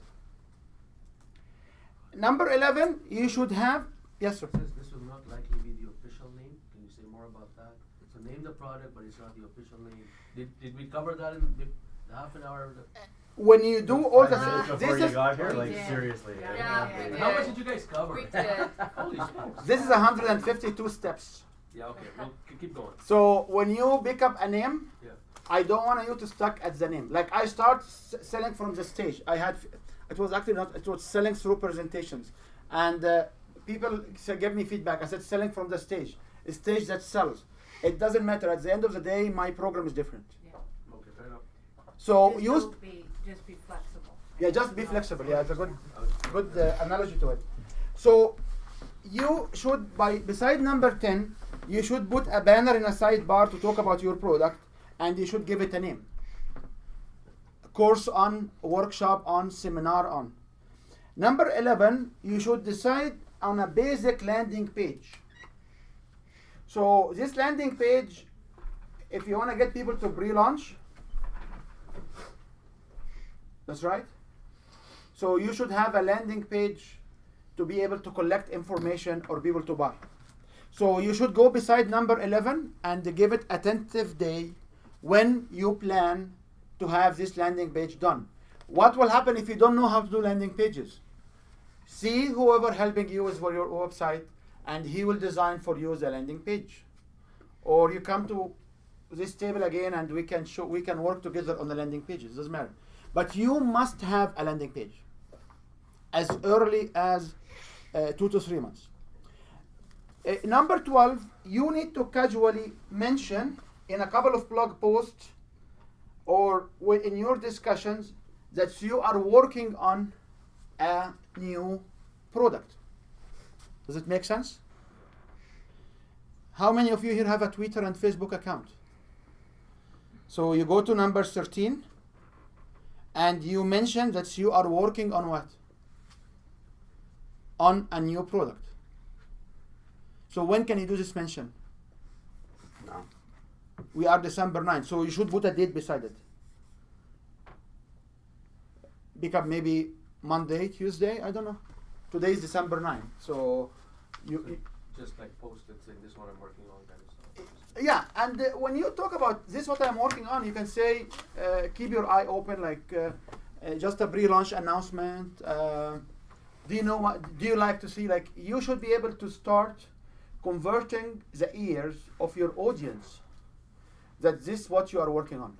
Number 11, you should have, yes sir. This will not likely be the official name. Can you say more about that? So name the product, but it's not the official name. Did we cover that in the half an hour? When you do all the Before this you is got here, We like did. seriously. Yeah, we did. How much did you guys cover? We did. Holy smokes. this is 152 steps. Yeah, okay, well, keep going. So when you pick up a name, Yeah. I don't want you to stuck at the name. Like I start selling from the stage. It was actually not. It was selling through presentations, and people gave me feedback. I said selling from the stage, a stage that sells. It doesn't matter. At the end of the day, my program is different. Okay, fair enough. So Just use don't just be flexible. yeah, just be flexible. Yeah, it's a good analogy to it. So you should beside number 10, you should put a banner in a sidebar to talk about your product, and you should give it a name. Course on, workshop on, seminar on. Number 11, you should decide on a basic landing page. So this landing page, if you want to get people to pre-launch, that's right. So you should have a landing page to be able to collect information or people to buy. So you should go beside number 11 and give it a tentative day when you plan to have this landing page done. What will happen if you don't know how to do landing pages? See whoever helping you is for your website, and he will design for you the landing page. Or you come to this table again and we can work together on the landing pages. Doesn't matter. But you must have a landing page as early as 2 to 3 months. Number 12, you need to casually mention in a couple of blog posts or in your discussions that you are working on a new product. Does it make sense? How many of you here have a Twitter and Facebook account? So you go to number 13 and you mention that you are working on what? On a new product. So when can you do this mention? No. We are December 9, so you should put a date beside it. Pick up maybe Monday, Tuesday, I don't know. Today is December 9, so you Just like post it saying this one I'm working on kind of stuff. yeah, and when you talk about this, what I'm working on, you can say, keep your eye open, like just a pre-launch announcement. Do you like to see, like, you should be able to start converting the ears of your audience that this is what you are working on.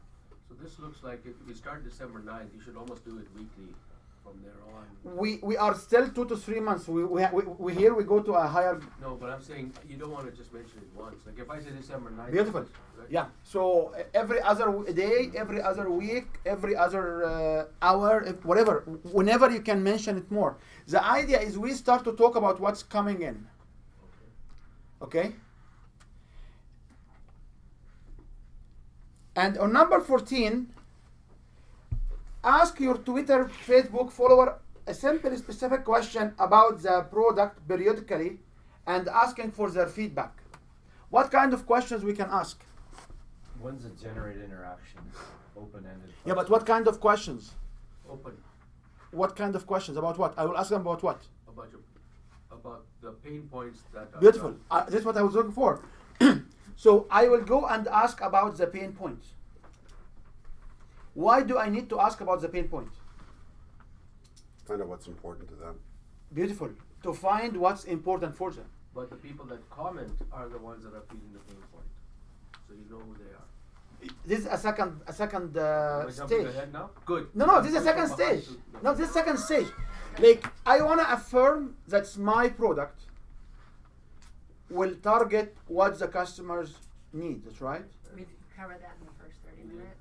So this looks like if we start December 9th, you should almost do it weekly from there on. We are still 2 to 3 months. We here we go to a higher. No, but I'm saying you don't want to just mention it once. Like if I say December 9th. Beautiful. Right? Yeah. So every other day, every other week, every other hour, whatever, whenever you can mention it more. The idea is we start to talk about what's coming in. Okay. And on number 14, ask your Twitter, Facebook follower a simple, specific question about the product periodically and asking for their feedback. What kind of questions we can ask? When's it generate interactions? Open-ended. Yeah, but what kind of questions? Open What kind of questions? About what? I will ask them about what? about the pain points that are Beautiful. This is what I was looking for. So I will go and ask about the pain points. Why do I need to ask about the pain point? Find out what's important to them. Beautiful. To find what's important for them. But the people that comment are the ones that are feeling the pain point. So you know who they are. This is a second Am I jumping stage. ahead now? Good. No, this is a second From behind stage. to- No, this is second stage. Like, I want to affirm that my product will target what the customers need. That's right. We covered that in the first 30 minutes.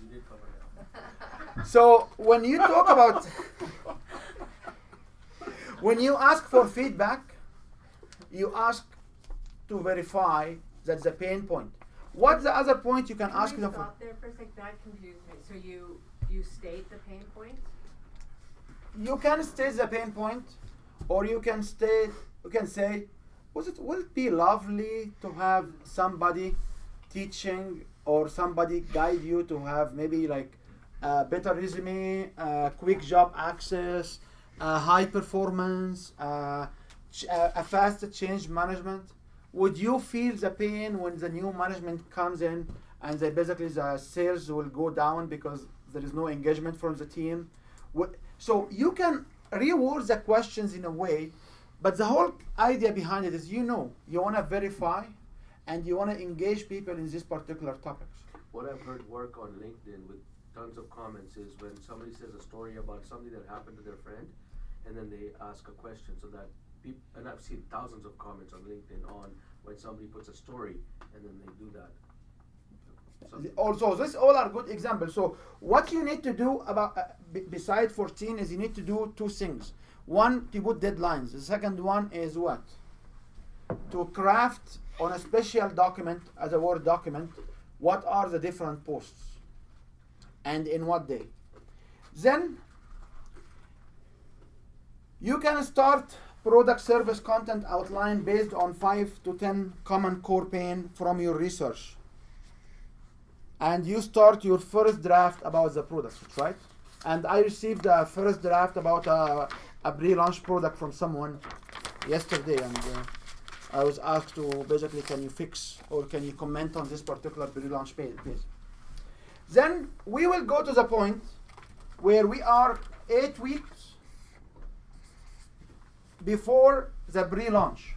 You did cover that. So when you talk about when you ask for feedback, you ask to verify that's the pain point. What's the other point you can ask Can them we for? stop there for a sec? That confused me. So you state the pain point? You can state the pain point, or you can say, would it be lovely to have somebody teaching or somebody guide you to have maybe like a better resume, quick job access, high performance, a fast change management? Would you feel the pain when the new management comes in and basically the sales will go down because there is no engagement from the team? So you can reword the questions in a way, but the whole idea behind it is you want to verify and you want to engage people in these particular topics. What I've heard work on LinkedIn with tons of comments is when somebody says a story about something that happened to their friend, and then they ask a question so that people, and I've seen thousands of comments on LinkedIn on when somebody puts a story and then they do that. Also, these all are good examples. So what you need to do about beside 14 is you need to do two things. One, to put deadlines. The second one is what? To craft on a special document, as a Word document, what are the different posts and in what day. Then you can start product service content outline based on 5 to 10 common core pain from your research. And you start your first draft about the product, right? And I received a first draft about a pre-launch product from someone yesterday, and I was asked to basically, can you fix or can you comment on this particular pre-launch page? Then we will go to the point where we are 8 weeks before the pre-launch.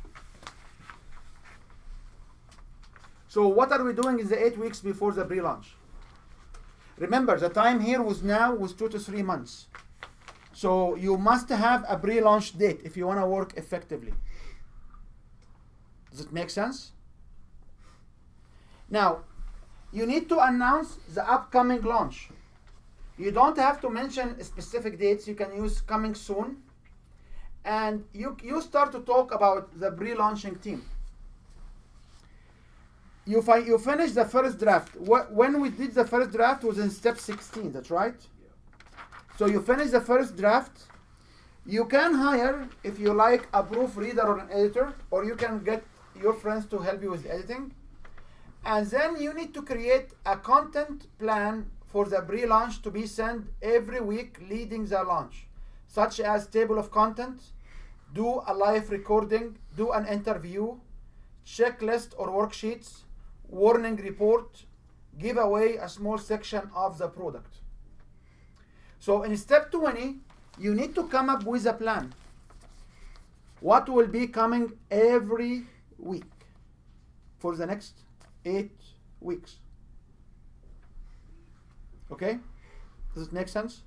So what are we doing in the 8 weeks before the pre-launch? Remember, the time here was 2 to 3 months. So you must have a pre-launch date if you want to work effectively. Does it make sense? Now, you need to announce the upcoming launch. You don't have to mention specific dates. You can use coming soon. And you start to talk about the pre-launching team. You finish the first draft. When we did the first draft was in step 16, that's right? Yeah. So you finish the first draft. You can hire, if you like, a proofreader or an editor, or you can get your friends to help you with editing. And then you need to create a content plan for the pre-launch to be sent every week leading the launch, such as table of content, do a live recording, do an interview, checklist or worksheets, warning report, give away a small section of the product. So in step 20, you need to come up with a plan. What will be coming every week for the next 8 weeks? Okay? Does it make sense?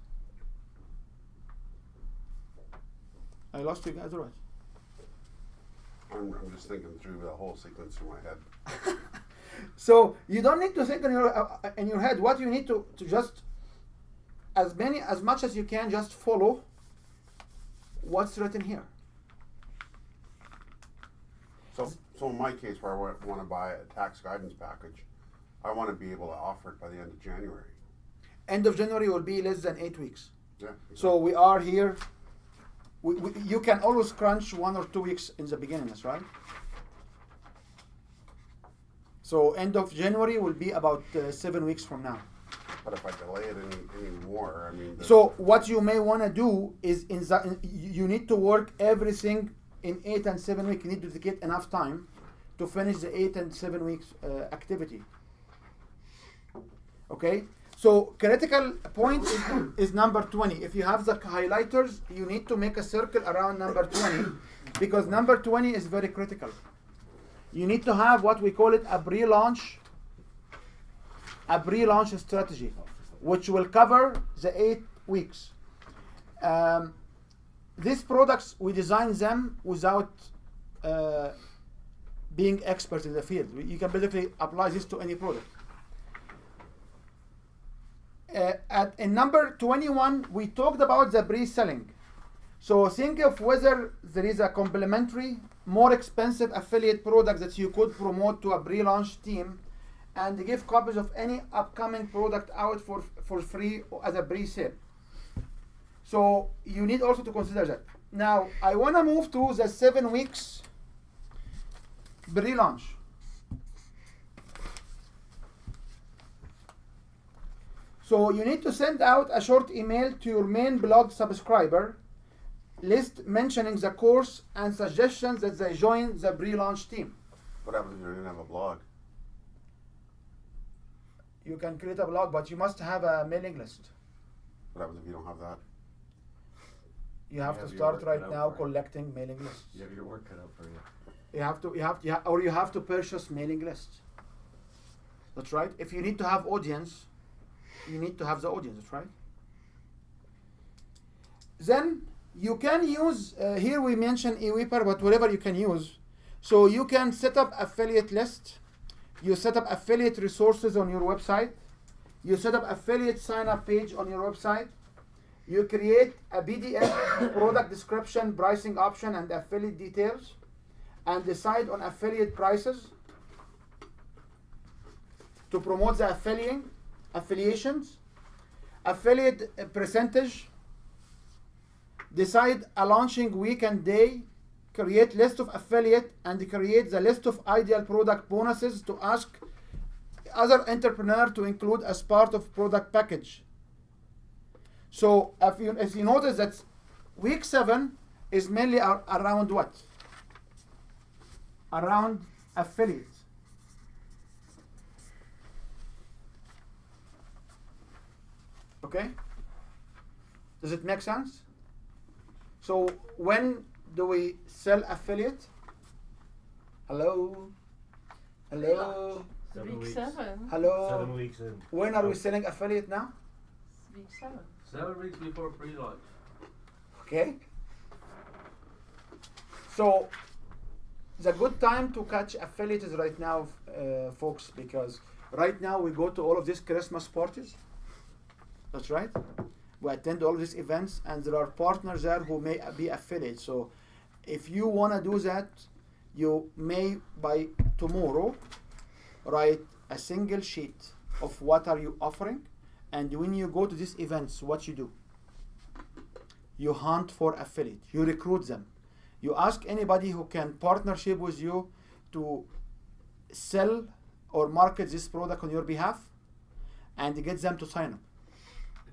I lost you guys, right? I'm just thinking through the whole sequence in my head. So you don't need to think in your head. What you need to just as much as you can just follow what's written here. So in my case, where I want to buy a tax guidance package, I want to be able to offer it by the end of January. End of January will be less than 8 weeks. Yeah. So we are here. You can always crunch 1 or 2 weeks in the beginning, that's right? So end of January will be about 7 weeks from now. But if I delay it any more, I mean. So what you may want to do is you need to work everything in 8 and 7 weeks. You need to dedicate enough time to finish the 8 and 7 weeks activity. Okay? So critical point is number 20. If you have the highlighters, you need to make a circle around number 20 because number 20 is very critical. You need to have what we call it a pre-launch strategy, which will cover the 8 weeks. These products, we design them without being experts in the field. You can basically apply this to any product. In number 21, we talked about the pre-selling. So think of whether there is a complementary, more expensive affiliate product that you could promote to a pre-launch team and give copies of any upcoming product out for free as a pre-sale. So you need also to consider that. Now, I want to move to the 7 weeks pre-launch. So you need to send out a short email to your main blog subscriber list mentioning the course and suggestions that they join the pre-launch team. What happens if you don't have a blog? You can create a blog, but you must have a mailing list. What happens if you don't have that? You have You to have your start work right cut out now for you. collecting mailing lists. You have your work cut out for you. You have to purchase mailing lists. That's right. If you need to have audience, you need to have the audience. That's right. Then you can use here we mention eWeeper, but whatever you can use. So you can set up affiliate list. You set up affiliate resources on your website. You set up affiliate sign up page on your website. You create a PDF, product description, pricing option, and affiliate details, and decide on affiliate prices to promote the affiliations, affiliate percentage, decide a launching week and day, create list of affiliate, and create the list of ideal product bonuses to ask other entrepreneur to include as part of product package. So if you notice that week 7 is mainly around what? Around affiliates. Okay? Does it make sense? So when do we sell affiliate? Hello? Hello? Seven Week weeks. 7. Hello? 7 weeks in. When are we selling affiliate now? Week 7. 7 weeks before pre-launch. Okay. So the good time to catch affiliate is right now, folks, because right now we go to all of these Christmas parties. That's right. We attend all of these events, and there are partners there who may be affiliates. So if you want to do that, you may by tomorrow write a single sheet of what are you offering, and when you go to these events, what you do? You hunt for affiliate. You recruit them. You ask anybody who can partnership with you to sell or market this product on your behalf, and get them to sign up.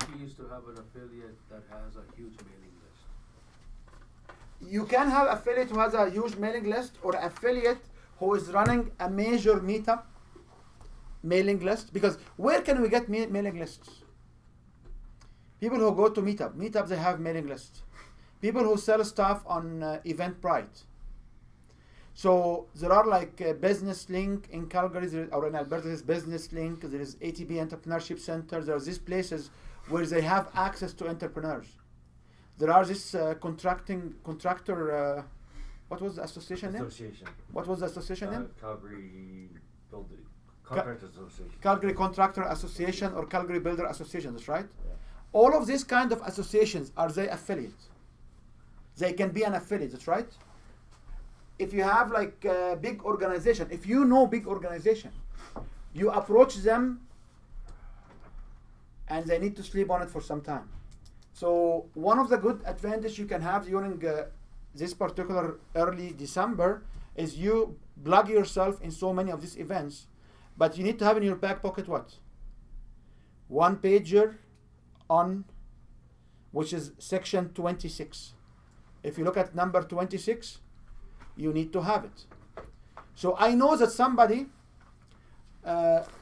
If you used to have an affiliate that has a huge mailing list. You can have affiliate who has a huge mailing list, or affiliate who is running a major meetup mailing list. Because where can we get mailing lists? People who go to meetups, they have mailing lists. People who sell stuff on Eventbrite. So there are like Business Link in Calgary, or in Alberta, there's Business Link, there is ATB Entrepreneurship Center, there are these places where they have access to entrepreneurs. There are this contractor, what was the association name? Association. What was the association name? Calgary Building. Contractors Association. Calgary Contractor Association or Calgary Builder Association, that's right? Yeah. All of these kind of associations, are they affiliates? They can be an affiliate, that's right? If you have like a big organization, if you know big organization, you approach them and they need to sleep on it for some time. So one of the good advantage you can have during this particular early December is you plug yourself in so many of these events, but you need to have in your back pocket what? One pager on, which is section 26. If you look at number 26, you need to have it. So I know that somebody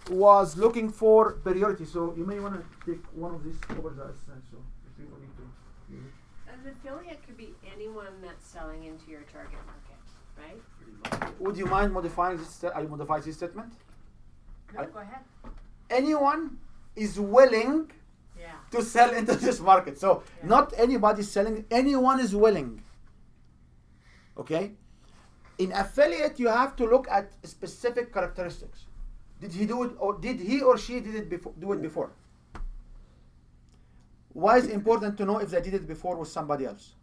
was looking for priority. So you may want to take one of these over the side. So if people need to use it. An affiliate could be anyone that's selling into your target market, right? Pretty much. Would you mind modifying this? I modify this statement. No, go ahead. Anyone is willing Yeah. to sell into this market. So Yeah. not anybody selling. Anyone is willing. Okay. In affiliate, you have to look at specific characteristics. Did he do it, or did he or she did it before? Do it before. Why is it important to know if they did it before with somebody else?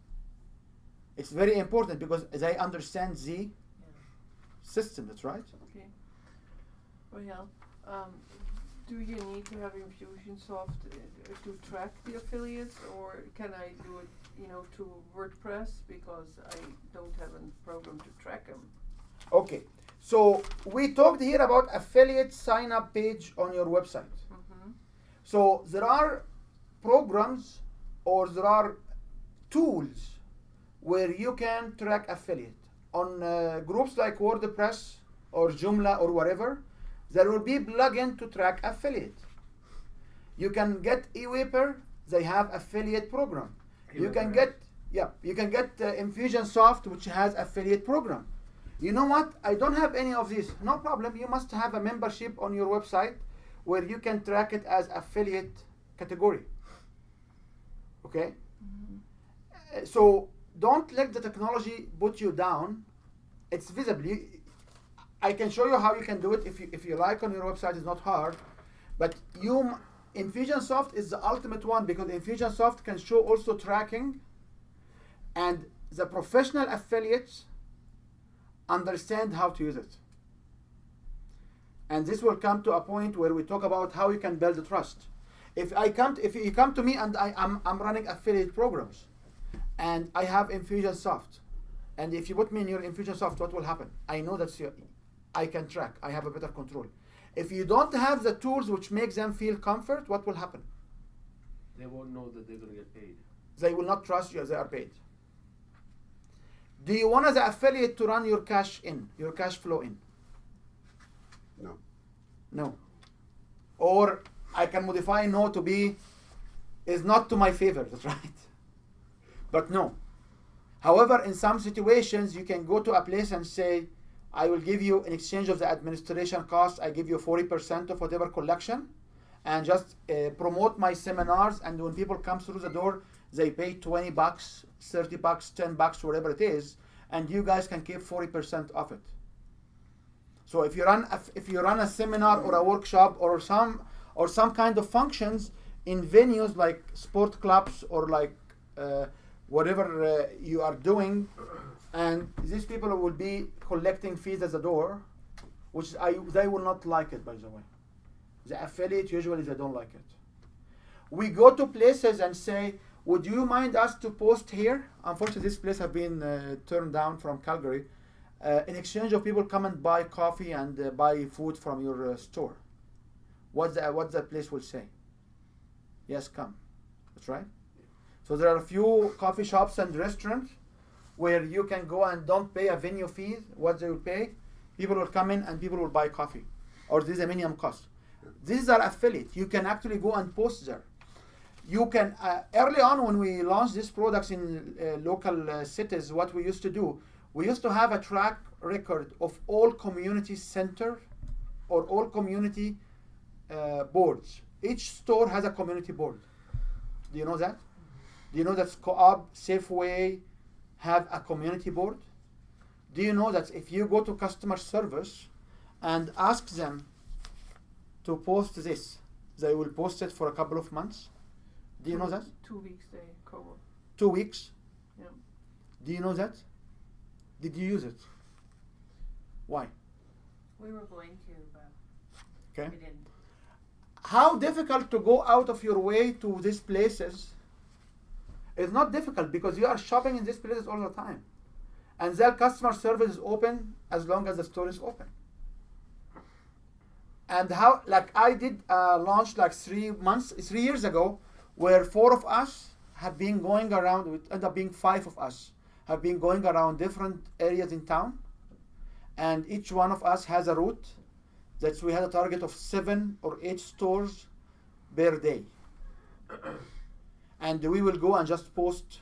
It's very important because they understand the system. That's right. Okay. Well, do you need to have Infusionsoft to track the affiliates, or can I do it, to WordPress, because I don't have a program to track them? Okay. So we talked here about affiliate sign up page on your website. Mm-hmm. So there are programs or there are tools where you can track affiliate on groups like WordPress or Joomla or whatever. There will be plugin to track affiliate. You can get eWaper. They have affiliate program. You can get Infusionsoft, which has affiliate program. You know what? I don't have any of these. No problem. You must have a membership on your website where you can track it as affiliate category. Okay? So don't let the technology put you down. It's visible. I can show you how you can do it if you like on your website. It's not hard. But Infusionsoft is the ultimate one because Infusionsoft can show also tracking, and the professional affiliates understand how to use it. And this will come to a point where we talk about how you can build the trust. If you come to me and I'm running affiliate programs and I have Infusionsoft, and if you put me in your Infusionsoft, what will happen? I know that I can track. I have a better control. If you don't have the tools which make them feel comfort, what will happen? They won't know that they're going to get paid. They will not trust you as they are paid. Do you want as an affiliate to run your cash flow in? No. No. Or I can modify no to be is not to my favor. That's right. But no. However, in some situations, you can go to a place and say, I will give you, in exchange of the administration cost, I give you 40% of whatever collection, and just promote my seminars. And when people come through the door, they pay $20, $30, $10, whatever it is, and you guys can keep 40% of it. So if you run a seminar or a workshop or some kind of functions in venues like sport clubs or like whatever you are doing, and these people will be collecting fees at the door, which they will not like it, by the way. The affiliate, usually they don't like it. We go to places and say, would you mind us to post here? Unfortunately, this place have been turned down from Calgary. In exchange of people come and buy coffee and buy food from your store. What that place will say? Yes, come. That's right. So there are a few coffee shops and restaurants where you can go and don't pay a venue fee. What they will pay, people will come in and people will buy coffee, or this is a minimum cost. These are affiliate. You can actually go and post there. You can early on when we launched these products in local cities, what we used to do, we used to have a track record of all community center or all community boards. Each store has a community board. Do you know that? Do you know that Co-op, Safeway have a community board? Do you know that if you go to customer service and ask them to post this, they will post it for a couple of months? Do you know that? 2 weeks they cover. 2 weeks? Yeah. Do you know that? Did you use it? Why? We were going to, but Okay. we didn't. How difficult to go out of your way to these places? It's not difficult because you are shopping in these places all the time. And their customer service is open as long as the store is open. And how, like I did launch like 3 years ago, where 4 of us have been going around, it ended up being 5 of us, have been going around different areas in town. And each one of us has a route that we had a target of 7 or 8 stores per day. And we will go and just post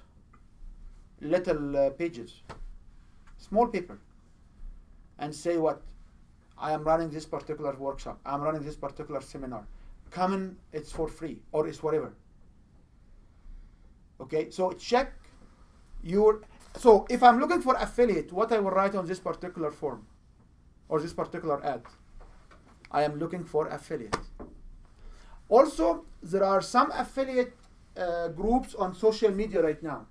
little pages, small paper, and say what? I am running this particular workshop. I'm running this particular seminar. Come in, it's for free, or it's whatever. Okay, so check your, so if I'm looking for affiliate, what I will write on this particular form, or this particular ad, I am looking for affiliate. Also, there are some affiliate groups on social media right now.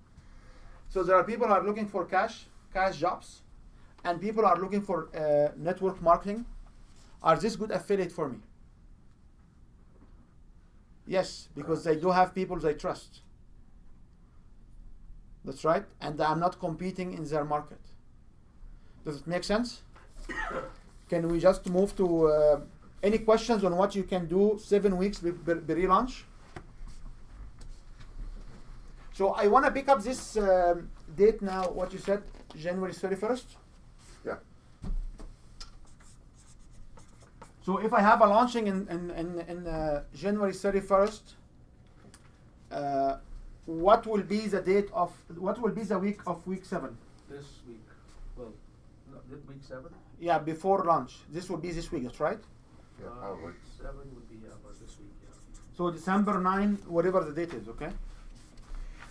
So there are people who are looking for cash jobs, and people are looking for network marketing. Are this good affiliate for me? Yes, because they do have people they trust. That's right, and I'm not competing in their market. Does it make sense? Can we just move to any questions on what you can do 7 weeks pre-launch? So I want to pick up this date now, what you said, January 31st. Yeah. So if I have a launching in January 31st, what will be the week of week 7? This week, well, week 7? Yeah, before launch. This will be this week, that's right? Yeah, probably. 7 would be about this week, yeah. So December 9, whatever the date is, okay?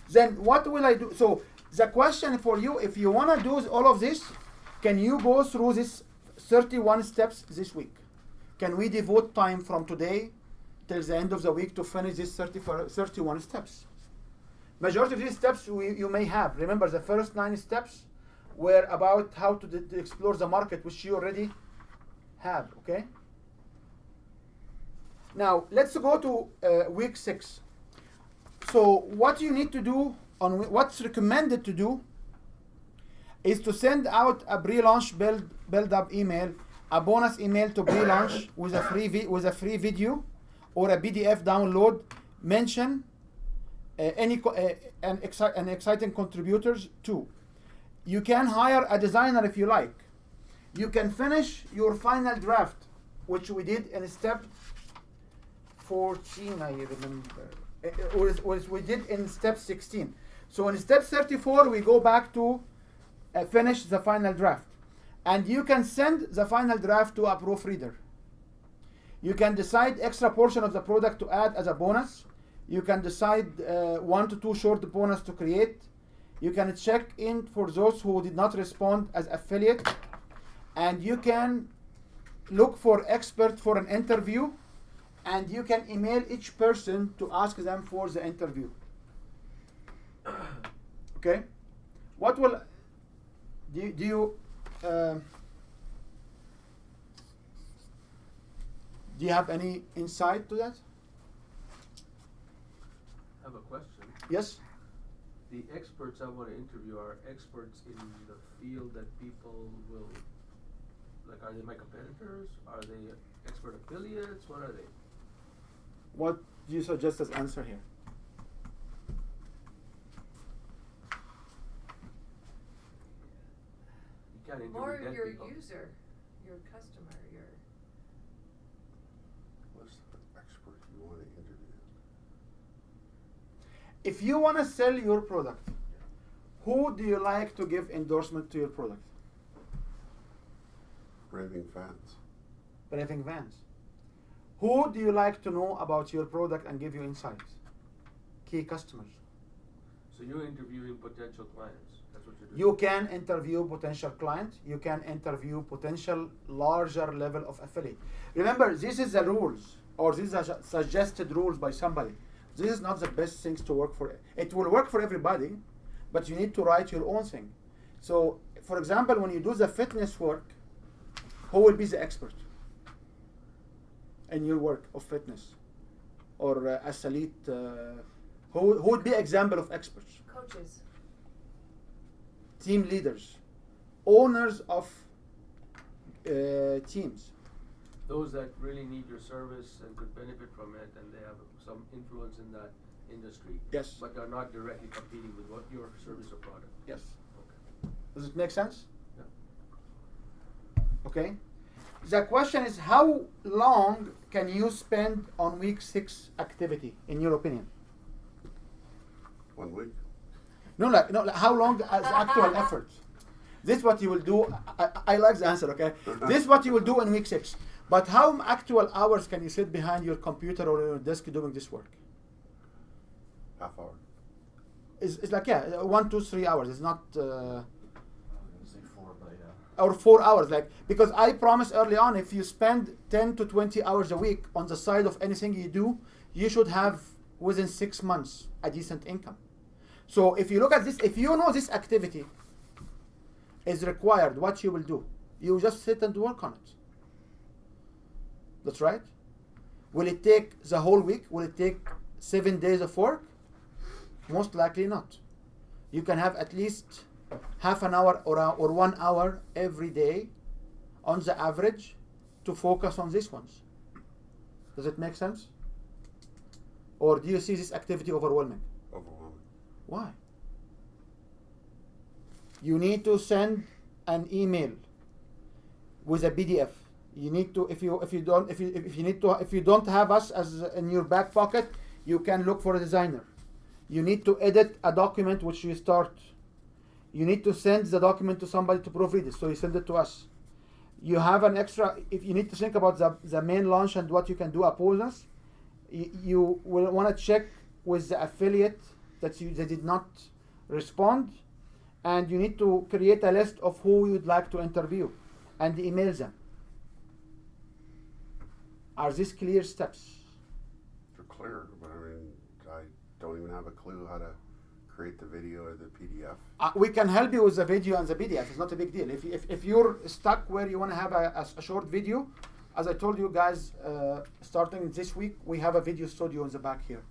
Then what will I do? So the question for you, if you want to do all of this, can you go through this 31 steps this week? Can we devote time from today till the end of the week to finish these 31 steps? Majority of these steps you may have. Remember, the first 9 steps were about how to explore the market, which you already have, okay? Now, let's go to week 6. So what you need to do, what's recommended to do, is to send out a pre-launch build-up email, a bonus email to pre-launch with a free video or a PDF download. Mention an exciting contributors too. You can hire a designer if you like. You can finish your final draft, which we did in step 14, I remember. Or we did in step 16. So in step 34, we go back to finish the final draft. And you can send the final draft to a proofreader. You can decide extra portion of the product to add as a bonus. You can decide 1 to 2 short bonus to create. You can check in for those who did not respond as affiliate. And you can look for expert for an interview. And you can email each person to ask them for the interview. Okay? What will do you have any insight to that? I have a question. Yes? The experts I want to interview are experts in the field that people will, like, are they my competitors? Are they expert affiliates? What are they? What do you suggest as answer here? You can't interview More dead your people. user, your customer, your. What's the expert you want to interview? If you want to sell your product, who do you like to give endorsement to your product? Raving fans. Raving fans. Who do you like to know about your product and give you insights? Key customers. So you're interviewing potential clients. That's what you're doing. You can interview potential clients. You can interview potential larger level of affiliate. Remember, this is the rules, or these are suggested rules by somebody. This is not the best things to work for. It will work for everybody, but you need to write your own thing. So, for example, when you do the fitness work, who will be the expert in your work of fitness? Or athlete, who would be example of experts? Coaches. Team leaders, owners of teams. Those that really need your service and could benefit from it, and they have some influence in that industry. Yes. But they're not directly competing with what your service or product. Yes. Okay. Does it make sense? Yeah. Okay. The question is, how long can you spend on week 6 activity, in your opinion? 1 week. No, like how long as actual effort? This is what you will do. I like the answer, okay? This is what you will do in week 6. But how actual hours can you sit behind your computer or your desk doing this work? Half hour. It's like, yeah, 1, 2, 3 hours. It's not... I was gonna say 4, but yeah. or 4 hours, like, because I promised early on, if you spend 10 to 20 hours a week on the side of anything you do, you should have within 6 months a decent income. So if you look at this, if you know this activity is required, what you will do? You just sit and work on it. That's right. Will it take the whole week? Will it take 7 days of work? Most likely not. You can have at least half an hour or 1 hour every day on the average to focus on these ones. Does it make sense? Or do you see this activity overwhelming? Overwhelming. Why? You need to send an email with a PDF. You need to, if you don't have us as in your back pocket, you can look for a designer. You need to edit a document which you start. You need to send the document to somebody to proofread it, so you send it to us. You have an extra, if you need to think about the main launch and what you can do oppose us, you will want to check with the affiliate that they did not respond, and you need to create a list of who you'd like to interview and email them. Are these clear steps? They're clear, but I mean, I don't even have a clue how to create the video or the PDF. We can help you with the video and the PDF. It's not a big deal. If you're stuck where you want to have a short video, as I told you guys, starting this week, we have a video studio in the back here,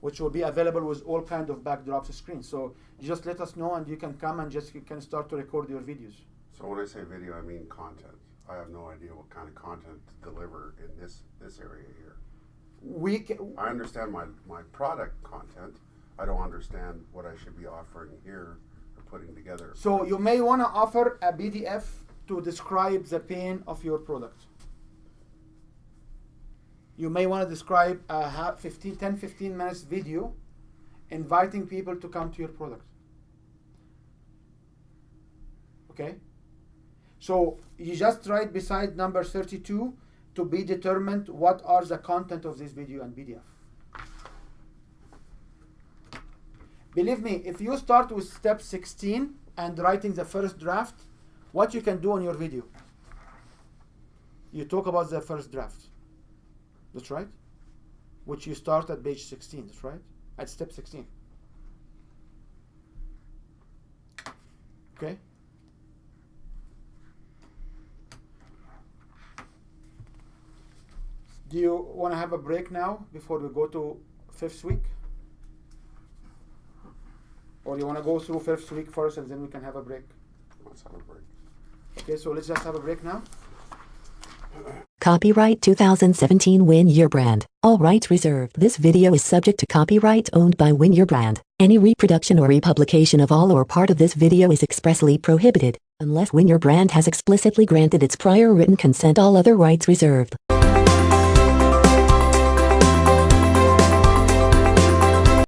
which will be available with all kind of backdrops screens. So you just let us know and you can come and you can start to record your videos. So when I say video, I mean content. I have no idea what kind of content to deliver in this area here. I understand my product content. I don't understand what I should be offering here or putting together. So you may want to offer a PDF to describe the pain of your product. You may want to describe a 10-15 minutes video inviting people to come to your product. Okay? So you just write beside number 32 to be determined what are the content of this video and PDF. Believe me, if you start with step 16 and writing the first draft, what you can do on your video? You talk about the first draft. That's right? Which you start at page 16, that's right? At step 16. Okay? Do you want to have a break now before we go to 5th week? Or you want to go through 5th week first and then we can have a break? Let's have a break. Okay, so let's just have a break now. Copyright 2017 Win Your Brand. All rights reserved. This video is subject to copyright owned by Win Your Brand. Any reproduction or republication of all or part of this video is expressly prohibited, unless Win Your Brand has explicitly granted its prior written consent. All other rights reserved.